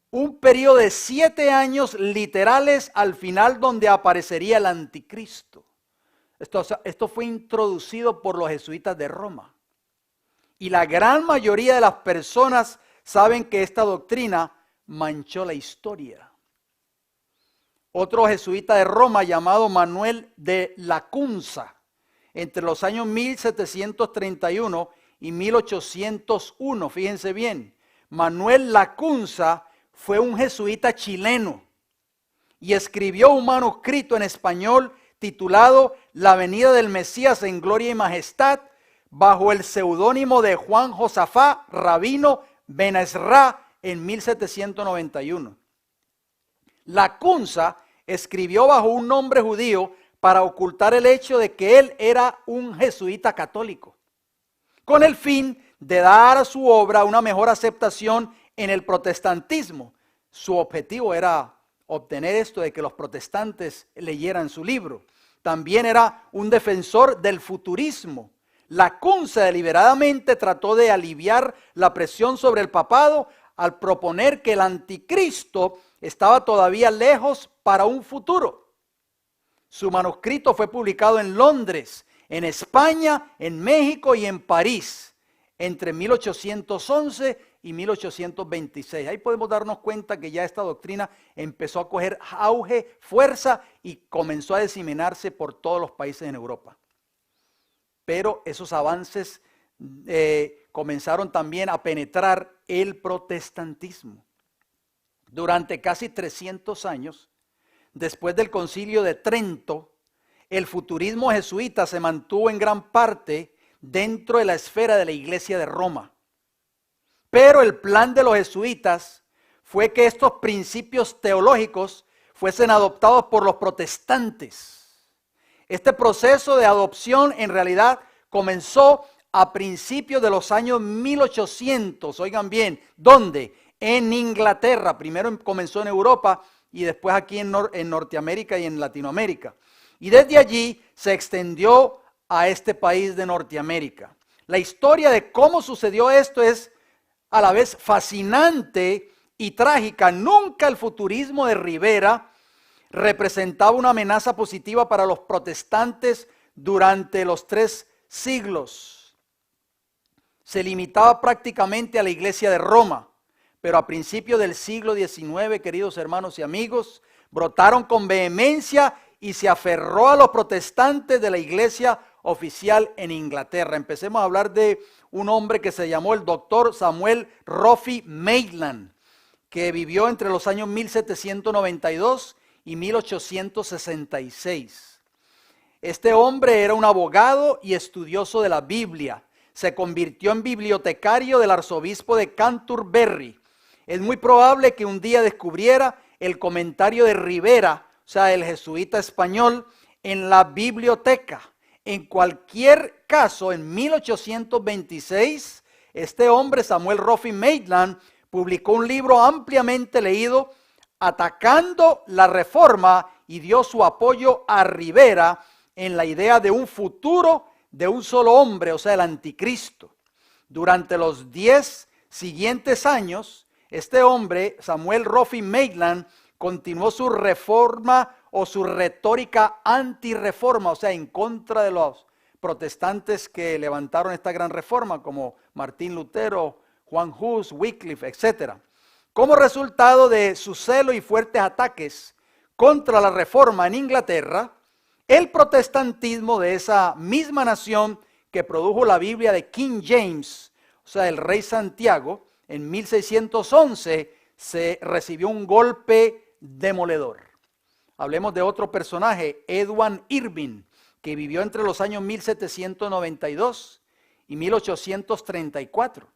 un periodo de 7 años literales al final donde aparecería el anticristo. Esto fue introducido por los jesuitas de Roma. Y la gran mayoría de las personas saben que esta doctrina manchó la historia. Otro jesuita de Roma llamado Manuel de Lacunza, entre los años 1731 y 1801, fíjense bien, Manuel Lacunza fue un jesuita chileno y escribió un manuscrito en español titulado La venida del Mesías en gloria y majestad, bajo el seudónimo de Juan Josafá Rabino Ben Ezra en 1791. Lacunza escribió bajo un nombre judío para ocultar el hecho de que él era un jesuita católico, con el fin de dar a su obra una mejor aceptación en el protestantismo. Su objetivo era obtener esto de que los protestantes leyeran su libro. También era un defensor del futurismo. Lacunza deliberadamente trató de aliviar la presión sobre el papado al proponer que el anticristo estaba todavía lejos para un futuro. Su manuscrito fue publicado en Londres, en España, en México y en París entre 1811 y 1826. Ahí podemos darnos cuenta que ya esta doctrina empezó a coger auge, fuerza y comenzó a diseminarse por todos los países en Europa. Pero esos avances comenzaron también a penetrar el protestantismo. Durante casi 300 años, después del Concilio de Trento, el futurismo jesuita se mantuvo en gran parte dentro de la esfera de la Iglesia de Roma. Pero el plan de los jesuitas fue que estos principios teológicos fuesen adoptados por los protestantes. Este proceso de adopción en realidad comenzó a principios de los años 1800, oigan bien, ¿dónde? En Inglaterra. Primero comenzó en Europa y después aquí en Norteamérica y en Latinoamérica. Y desde allí se extendió a este país de Norteamérica. La historia de cómo sucedió esto es a la vez fascinante y trágica. Nunca el futurismo de Rivera representaba una amenaza positiva para los protestantes durante los 3 siglos. Se limitaba prácticamente a la Iglesia de Roma, pero a principios del siglo XIX, queridos hermanos y amigos, brotaron con vehemencia y se aferró a los protestantes de la Iglesia oficial en Inglaterra. Empecemos a hablar de un hombre que se llamó el doctor Samuel Roffey Maitland, que vivió entre los años 1792 y 1866. Este hombre era un abogado y estudioso de la Biblia. Se convirtió en bibliotecario del arzobispo de Canterbury. Es muy probable que un día descubriera el comentario de Rivera, o sea, el jesuita español, en la biblioteca. En cualquier caso, en 1826, este hombre, Samuel Roffey Maitland, publicó un libro ampliamente leído atacando la reforma y dio su apoyo a Rivera en la idea de un futuro de un solo hombre, o sea, el anticristo. Durante los 10 siguientes años, este hombre, Samuel Roffey Maitland, continuó su reforma o su retórica antirreforma, o sea, en contra de los protestantes que levantaron esta gran reforma, como Martín Lutero, Juan Hus, Wycliffe, etc. Como resultado de su celo y fuertes ataques contra la reforma en Inglaterra, el protestantismo de esa misma nación que produjo la Biblia de King James, o sea, el rey Santiago, en 1611 se recibió un golpe demoledor. Hablemos de otro personaje, Edward Irving, que vivió entre los años 1792 y 1834.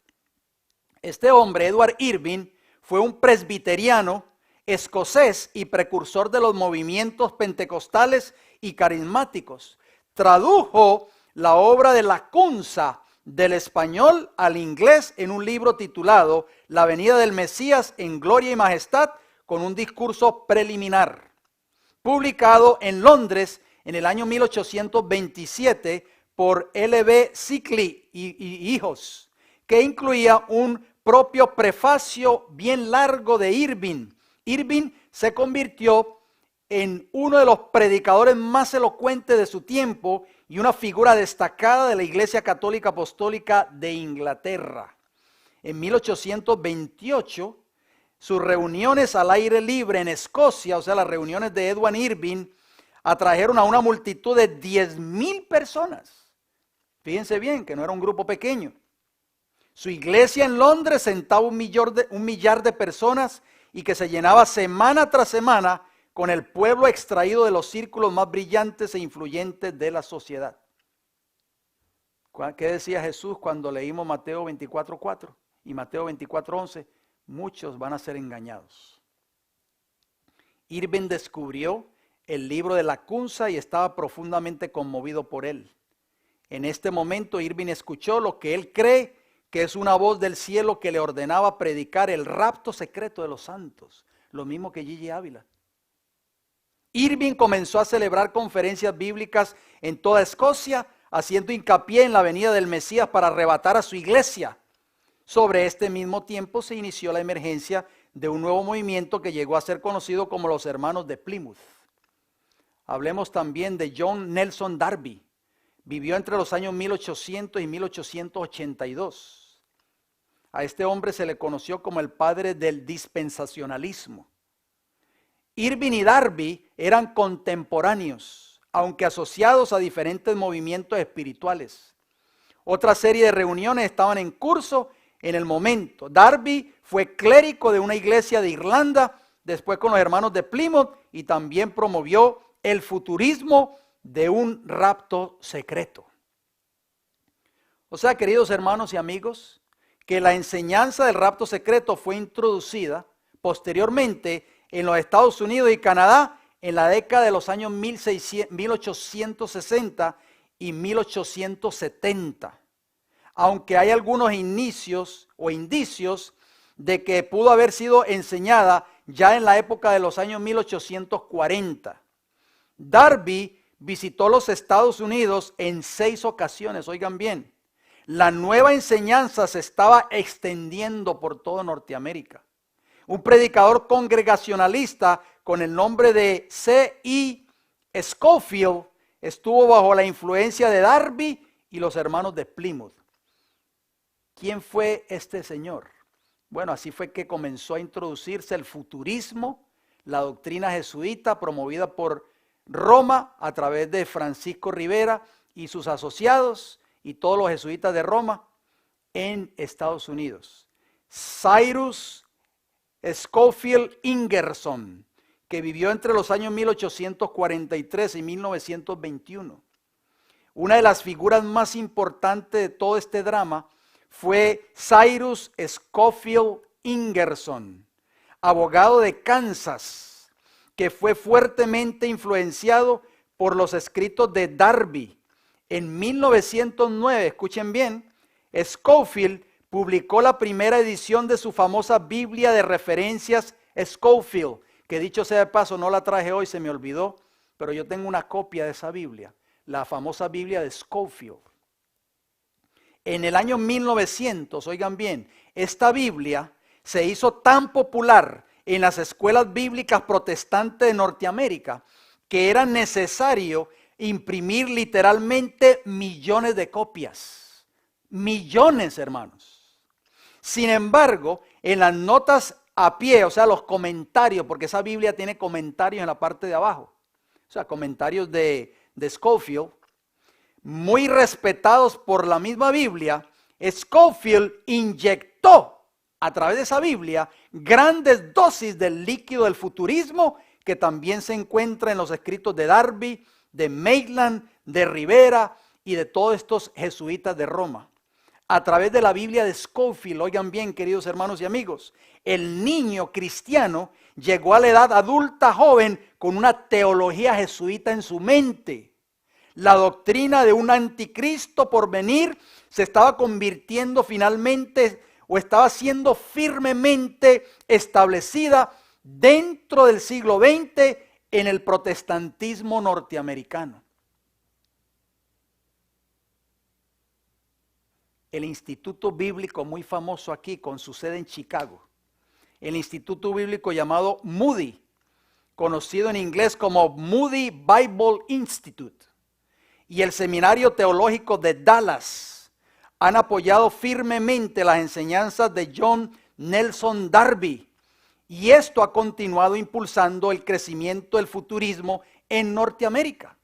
Este hombre, Edward Irving, fue un presbiteriano escocés y precursor de los movimientos pentecostales y carismáticos. Tradujo la obra de Lacunza del español al inglés en un libro titulado La venida del Mesías en gloria y majestad, con un discurso preliminar, publicado en Londres en el año 1827 por L.B. Sickley y hijos, que incluía un propio prefacio bien largo de Irving. Irving se convirtió en uno de los predicadores más elocuentes de su tiempo y una figura destacada de la Iglesia Católica Apostólica de Inglaterra. En 1828, sus reuniones al aire libre en Escocia, o sea, las reuniones de Edward Irving, atrajeron a una multitud de 10,000 personas. Fíjense bien que no era un grupo pequeño. Su iglesia en Londres sentaba un millar de personas y que se llenaba semana tras semana con el pueblo extraído de los círculos más brillantes e influyentes de la sociedad. ¿Qué decía Jesús cuando leímos Mateo 24:4 y Mateo 24:11? Muchos van a ser engañados. Irving descubrió el libro de Lacunza y estaba profundamente conmovido por él. En este momento Irving escuchó lo que él cree que es una voz del cielo que le ordenaba predicar el rapto secreto de los santos, lo mismo que Gigi Ávila. Irving comenzó a celebrar conferencias bíblicas en toda Escocia, haciendo hincapié en la venida del Mesías para arrebatar a su iglesia. Sobre este mismo tiempo se inició la emergencia de un nuevo movimiento que llegó a ser conocido como los Hermanos de Plymouth. Hablemos también de John Nelson Darby. Vivió entre los años 1800 y 1882. A este hombre se le conoció como el padre del dispensacionalismo. Irving y Darby eran contemporáneos, aunque asociados a diferentes movimientos espirituales. Otra serie de reuniones estaban en curso en el momento. Darby fue clérigo de una iglesia de Irlanda, después con los hermanos de Plymouth, y también promovió el futurismo de un rapto secreto. O sea, queridos hermanos y amigos, que la enseñanza del rapto secreto fue introducida posteriormente en los Estados Unidos y Canadá en la década de los años 1860 y 1870. Aunque hay algunos inicios o indicios de que pudo haber sido enseñada ya en la época de los años 1840. Darby visitó los Estados Unidos en 6 ocasiones, oigan bien. La nueva enseñanza se estaba extendiendo por toda Norteamérica. Un predicador congregacionalista con el nombre de C.E. Scofield estuvo bajo la influencia de Darby y los hermanos de Plymouth. ¿Quién fue este señor? Bueno, así fue que comenzó a introducirse el futurismo, la doctrina jesuita promovida por Roma a través de Francisco Rivera y sus asociados y todos los jesuitas de Roma en Estados Unidos. Cyrus Scofield Ingerson, que vivió entre los años 1843 y 1921. Una de las figuras más importantes de todo este drama fue Cyrus Scofield Ingerson, abogado de Kansas, que fue fuertemente influenciado por los escritos de Darby. En 1909, escuchen bien, Scofield publicó la primera edición de su famosa Biblia de referencias Scofield, que dicho sea de paso, no la traje hoy, se me olvidó, pero yo tengo una copia de esa Biblia, la famosa Biblia de Scofield. En el año 1900, oigan bien, esta Biblia se hizo tan popular en las escuelas bíblicas protestantes de Norteamérica que era necesario imprimir literalmente millones de copias. Millones, hermanos. Sin embargo, en las notas a pie, o sea, los comentarios, porque esa Biblia tiene comentarios en la parte de abajo, o sea, comentarios de Scofield, muy respetados por la misma Biblia. Scofield inyectó a través de esa Biblia grandes dosis del líquido del futurismo que también se encuentra en los escritos de Darby, de Maitland, de Rivera y de todos estos jesuitas de Roma. A través de la Biblia de Scofield, oigan bien, queridos hermanos y amigos, el niño cristiano llegó a la edad adulta joven con una teología jesuita en su mente. La doctrina de un anticristo por venir se estaba convirtiendo finalmente o estaba siendo firmemente establecida dentro del siglo XX en el protestantismo norteamericano. El instituto bíblico muy famoso aquí, con su sede en Chicago, el instituto bíblico llamado Moody, conocido en inglés como Moody Bible Institute, y el seminario teológico de Dallas han apoyado firmemente las enseñanzas de John Nelson Darby, y esto ha continuado impulsando el crecimiento del futurismo en Norteamérica.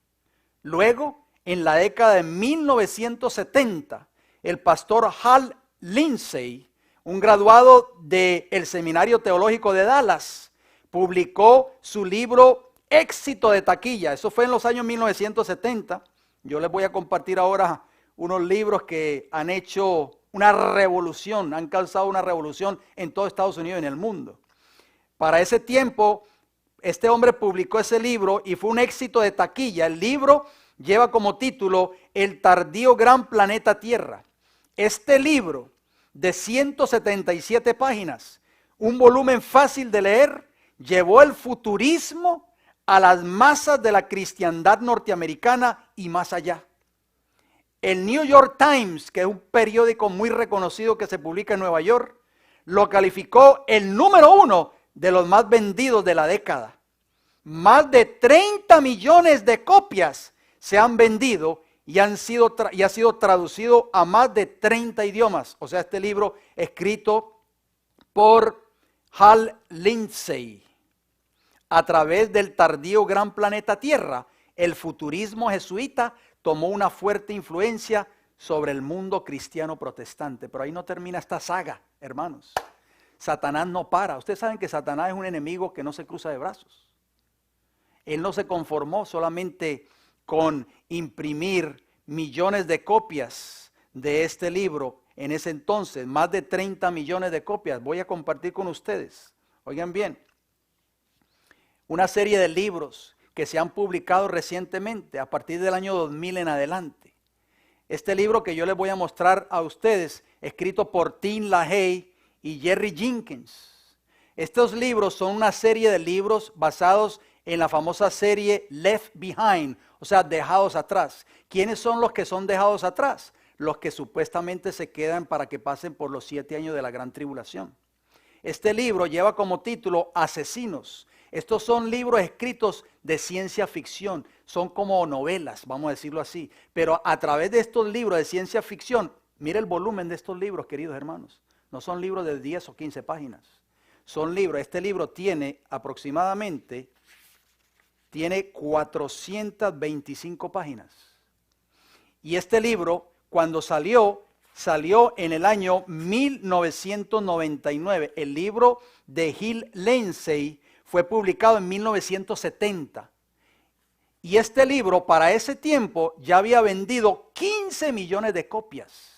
Luego, en la década de 1970, el pastor Hal Lindsey, un graduado del Seminario Teológico de Dallas, publicó su libro Éxito de taquilla. Eso fue en los años 1970. Yo les voy a compartir ahora unos libros que han hecho una revolución, han causado una revolución en todo Estados Unidos y en el mundo. Para ese tiempo, este hombre publicó ese libro y fue un éxito de taquilla. El libro lleva como título El tardío gran planeta Tierra. Este libro de 177 páginas, un volumen fácil de leer, llevó el futurismo a las masas de la cristiandad norteamericana y más allá. El New York Times, que es un periódico muy reconocido que se publica en Nueva York, lo calificó el número 1 de los más vendidos de la década. Más de 30 millones de copias se han vendido y ha sido traducido a más de 30 idiomas. O sea, este libro escrito por Hal Lindsey. A través del tardío gran planeta Tierra, el futurismo jesuita tomó una fuerte influencia sobre el mundo cristiano protestante. Pero ahí no termina esta saga, hermanos. Satanás no para. Ustedes saben que Satanás es un enemigo que no se cruza de brazos. Él no se conformó solamente con imprimir millones de copias de este libro. En ese entonces, más de 30 millones de copias. Voy a compartir con ustedes. Oigan bien. Una serie de libros que se han publicado recientemente, a partir del año 2000 en adelante. Este libro que yo les voy a mostrar a ustedes, escrito por Tim LaHaye y Jerry Jenkins. Estos libros son una serie de libros basados en la famosa serie Left Behind, o sea, dejados atrás. ¿Quiénes son los que son dejados atrás? Los que supuestamente se quedan para que pasen por los 7 años de la gran tribulación. Este libro lleva como título Asesinos. Estos son libros escritos de ciencia ficción, son como novelas, vamos a decirlo así. Pero a través de estos libros de ciencia ficción, mire el volumen de estos libros, queridos hermanos. No son libros de 10 o 15 páginas. Son libros, este libro tiene aproximadamente, tiene 425 páginas. Y este libro, cuando salió en el año 1999. El libro de Hal Lindsey fue publicado en 1970. Y este libro para ese tiempo ya había vendido 15 millones de copias.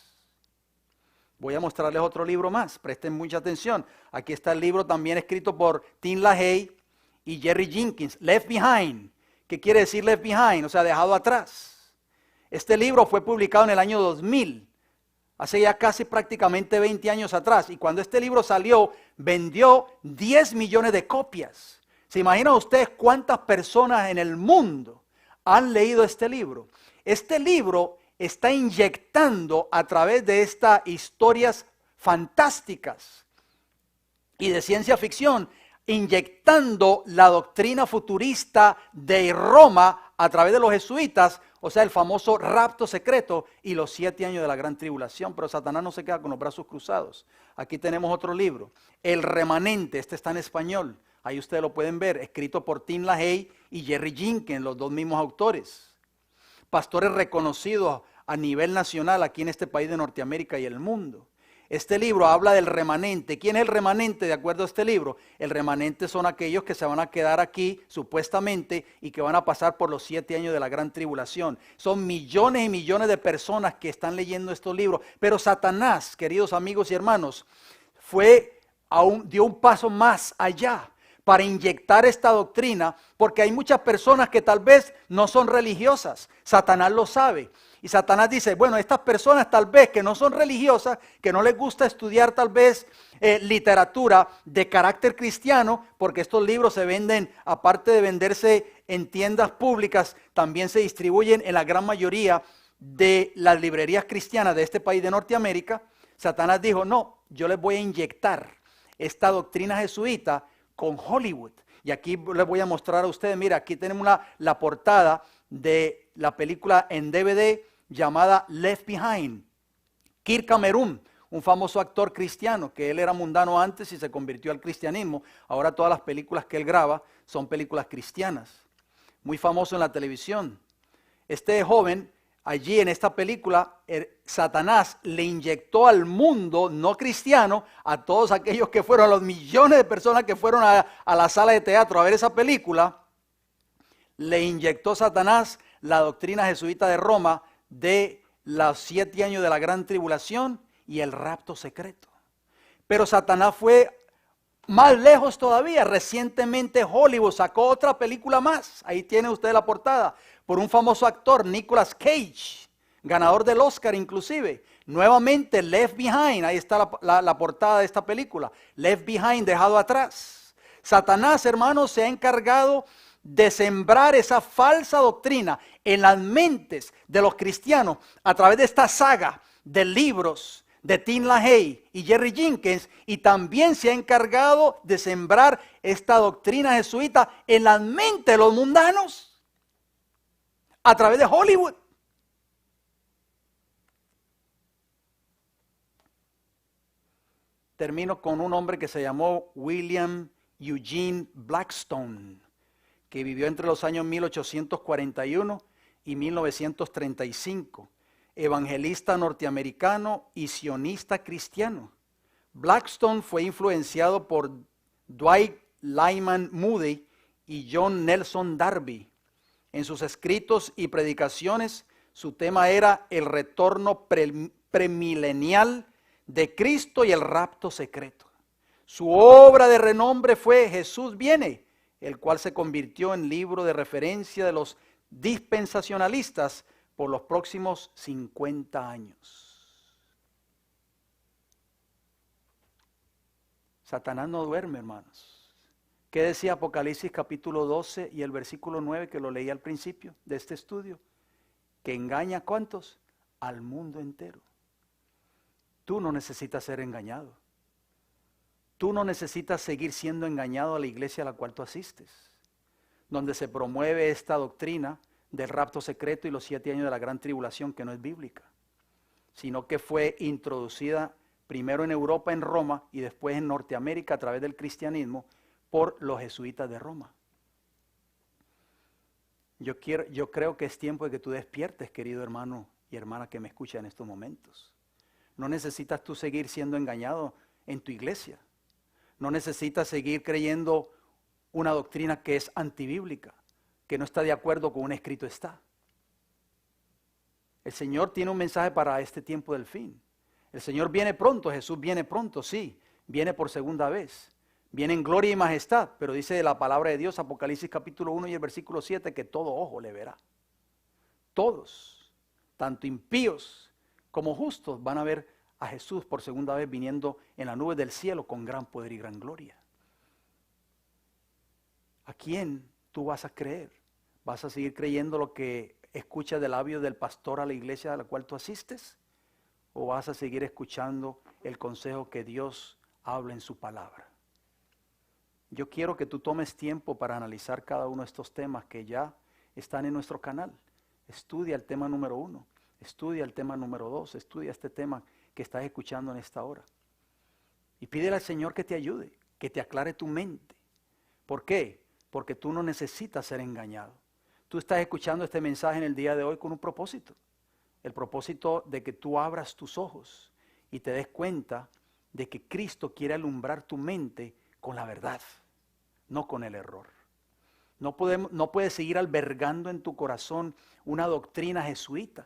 Voy a mostrarles otro libro más, presten mucha atención. Aquí está el libro también escrito por Tim LaHaye y Jerry Jenkins, Left Behind. ¿Qué quiere decir Left Behind? O sea, dejado atrás. Este libro fue publicado en el año 2000. Hace ya casi prácticamente 20 años atrás. Y cuando este libro salió, vendió 10 millones de copias. ¿Se imaginan ustedes cuántas personas en el mundo han leído este libro? Este libro está inyectando a través de estas historias fantásticas y de ciencia ficción, inyectando la doctrina futurista de Roma a través de los jesuitas, o sea, el famoso rapto secreto y los 7 años de la gran tribulación. Pero Satanás no se queda con los brazos cruzados. Aquí tenemos otro libro, El Remanente, este está en español, ahí ustedes lo pueden ver, escrito por Tim LaHaye y Jerry Jenkins, los dos mismos autores. Pastores reconocidos a nivel nacional aquí en este país de Norteamérica y el mundo. Este libro habla del remanente. ¿Quién es el remanente de acuerdo a este libro? El remanente son aquellos que se van a quedar aquí supuestamente y que van a pasar por los 7 años de la gran tribulación. Son millones y millones de personas que están leyendo estos libros. Pero Satanás, queridos amigos y hermanos, dio un paso más allá para inyectar esta doctrina, porque hay muchas personas que tal vez no son religiosas. Satanás lo sabe. Y Satanás dice, bueno, estas personas tal vez que no son religiosas, que no les gusta estudiar tal vez literatura de carácter cristiano, porque estos libros se venden, aparte de venderse en tiendas públicas, también se distribuyen en la gran mayoría de las librerías cristianas de este país de Norteamérica. Satanás dijo, no, yo les voy a inyectar esta doctrina jesuita con Hollywood. Y aquí les voy a mostrar a ustedes, mira, aquí tenemos la portada de la película en DVD llamada Left Behind. Kirk Cameron, un famoso actor cristiano, que él era mundano antes y se convirtió al cristianismo. Ahora todas las películas que él graba son películas cristianas. Muy famoso en la televisión. Este joven, allí en esta película, Satanás le inyectó al mundo no cristiano, a todos aquellos que fueron, a los millones de personas que fueron a la sala de teatro a ver esa película, le inyectó Satanás la doctrina jesuita de Roma de los 7 años de la gran tribulación y el rapto secreto. Pero Satanás fue más lejos todavía. Recientemente Hollywood sacó otra película más. Ahí tiene usted la portada. Por un famoso actor, Nicolas Cage, ganador del Oscar inclusive. Nuevamente Left Behind. Ahí está la portada de esta película. Left Behind, dejado atrás. Satanás, hermanos, se ha encargado de sembrar esa falsa doctrina en las mentes de los cristianos a través de esta saga de libros de Tim LaHaye y Jerry Jenkins, y también se ha encargado de sembrar esta doctrina jesuita en las mentes de los mundanos a través de Hollywood. Termino con un hombre que se llamó William Eugene Blackstone, que vivió entre los años 1841 y 1935, evangelista norteamericano y sionista cristiano. Blackstone fue influenciado por Dwight Lyman Moody y John Nelson Darby. En sus escritos y predicaciones, su tema era el retorno premilenial de Cristo y el rapto secreto. Su obra de renombre fue Jesús viene, el cual se convirtió en libro de referencia de los dispensacionalistas por los próximos 50 años. Satanás no duerme, hermanos. ¿Qué decía Apocalipsis capítulo 12 y el versículo 9 que lo leí al principio de este estudio? Que engaña ¿a cuántos? Al mundo entero. Tú no necesitas ser engañado. Tú no necesitas seguir siendo engañado a la iglesia a la cual tú asistes, donde se promueve esta doctrina del rapto secreto y los 7 años de la gran tribulación, que no es bíblica, sino que fue introducida primero en Europa, en Roma, y después en Norteamérica a través del cristianismo por los jesuitas de Roma. Yo creo que es tiempo de que tú despiertes, querido hermano y hermana que me escucha en estos momentos. No necesitas tú seguir siendo engañado en tu iglesia. No necesitas seguir creyendo una doctrina que es antibíblica, que no está de acuerdo con un escrito está. El Señor tiene un mensaje para este tiempo del fin. El Señor viene pronto, Jesús viene pronto, sí, viene por segunda vez. Viene en gloria y majestad, pero dice la palabra de Dios, Apocalipsis capítulo 1 y el versículo 7, que todo ojo le verá. Todos, tanto impíos como justos, van a ver a Jesús por segunda vez viniendo en la nube del cielo con gran poder y gran gloria. ¿A quién tú vas a creer? ¿Vas a seguir creyendo lo que escuchas del labio del pastor a la iglesia a la cual tú asistes? ¿O vas a seguir escuchando el consejo que Dios habla en su palabra? Yo quiero que tú tomes tiempo para analizar cada uno de estos temas que ya están en nuestro canal. Estudia el tema número 1, estudia el tema número 2, estudia este tema que estás escuchando en esta hora. Y pídele al Señor que te ayude, que te aclare tu mente. ¿Por qué? Porque tú no necesitas ser engañado. Tú estás escuchando este mensaje en el día de hoy con un propósito. El propósito de que tú abras tus ojos y te des cuenta de que Cristo quiere alumbrar tu mente con la verdad, no con el error. No puedes seguir albergando en tu corazón una doctrina jesuita,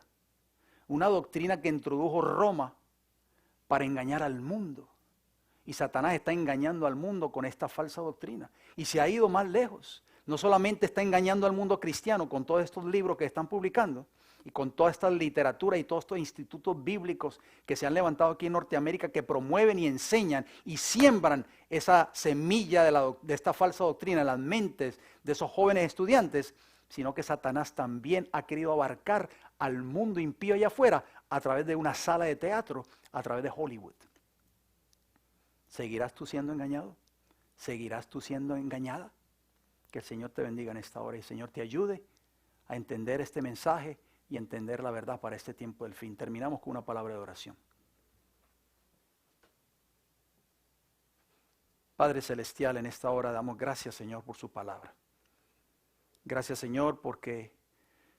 una doctrina que introdujo Roma para engañar al mundo. Y Satanás está engañando al mundo con esta falsa doctrina. Y se ha ido más lejos. No solamente está engañando al mundo cristiano con todos estos libros que están publicando y con toda esta literatura y todos estos institutos bíblicos que se han levantado aquí en Norteamérica, que promueven y enseñan y siembran esa semilla de esta falsa doctrina en las mentes de esos jóvenes estudiantes, sino que Satanás también ha querido abarcar al mundo impío allá afuera a través de una sala de teatro, a través de Hollywood. ¿Seguirás tú siendo engañado? ¿Seguirás tú siendo engañada? Que el Señor te bendiga en esta hora y el Señor te ayude a entender este mensaje y entender la verdad para este tiempo del fin. Terminamos con una palabra de oración. Padre Celestial, en esta hora damos gracias, Señor, por su palabra. Gracias, Señor, porque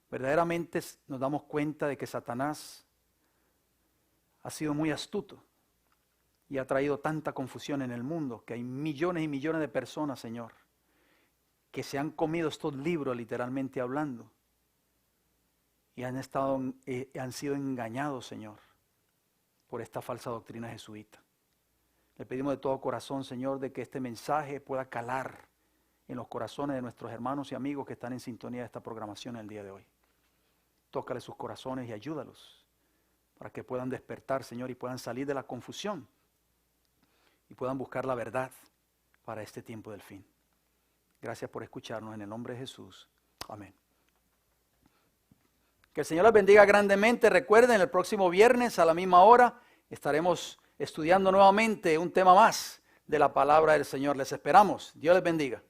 verdaderamente nos damos cuenta de que Satanás ha sido muy astuto y ha traído tanta confusión en el mundo, que hay millones y millones de personas, Señor, que se han comido estos libros literalmente hablando y han sido engañados, Señor, por esta falsa doctrina jesuita. Le pedimos de todo corazón, Señor, de que este mensaje pueda calar en los corazones de nuestros hermanos y amigos que están en sintonía de esta programación el día de hoy. Tócale sus corazones y ayúdalos para que puedan despertar, Señor, y puedan salir de la confusión y puedan buscar la verdad para este tiempo del fin. Gracias por escucharnos en el nombre de Jesús. Amén. Que el Señor les bendiga grandemente. Recuerden, el próximo viernes a la misma hora estaremos estudiando nuevamente un tema más de la palabra del Señor. Les esperamos. Dios les bendiga.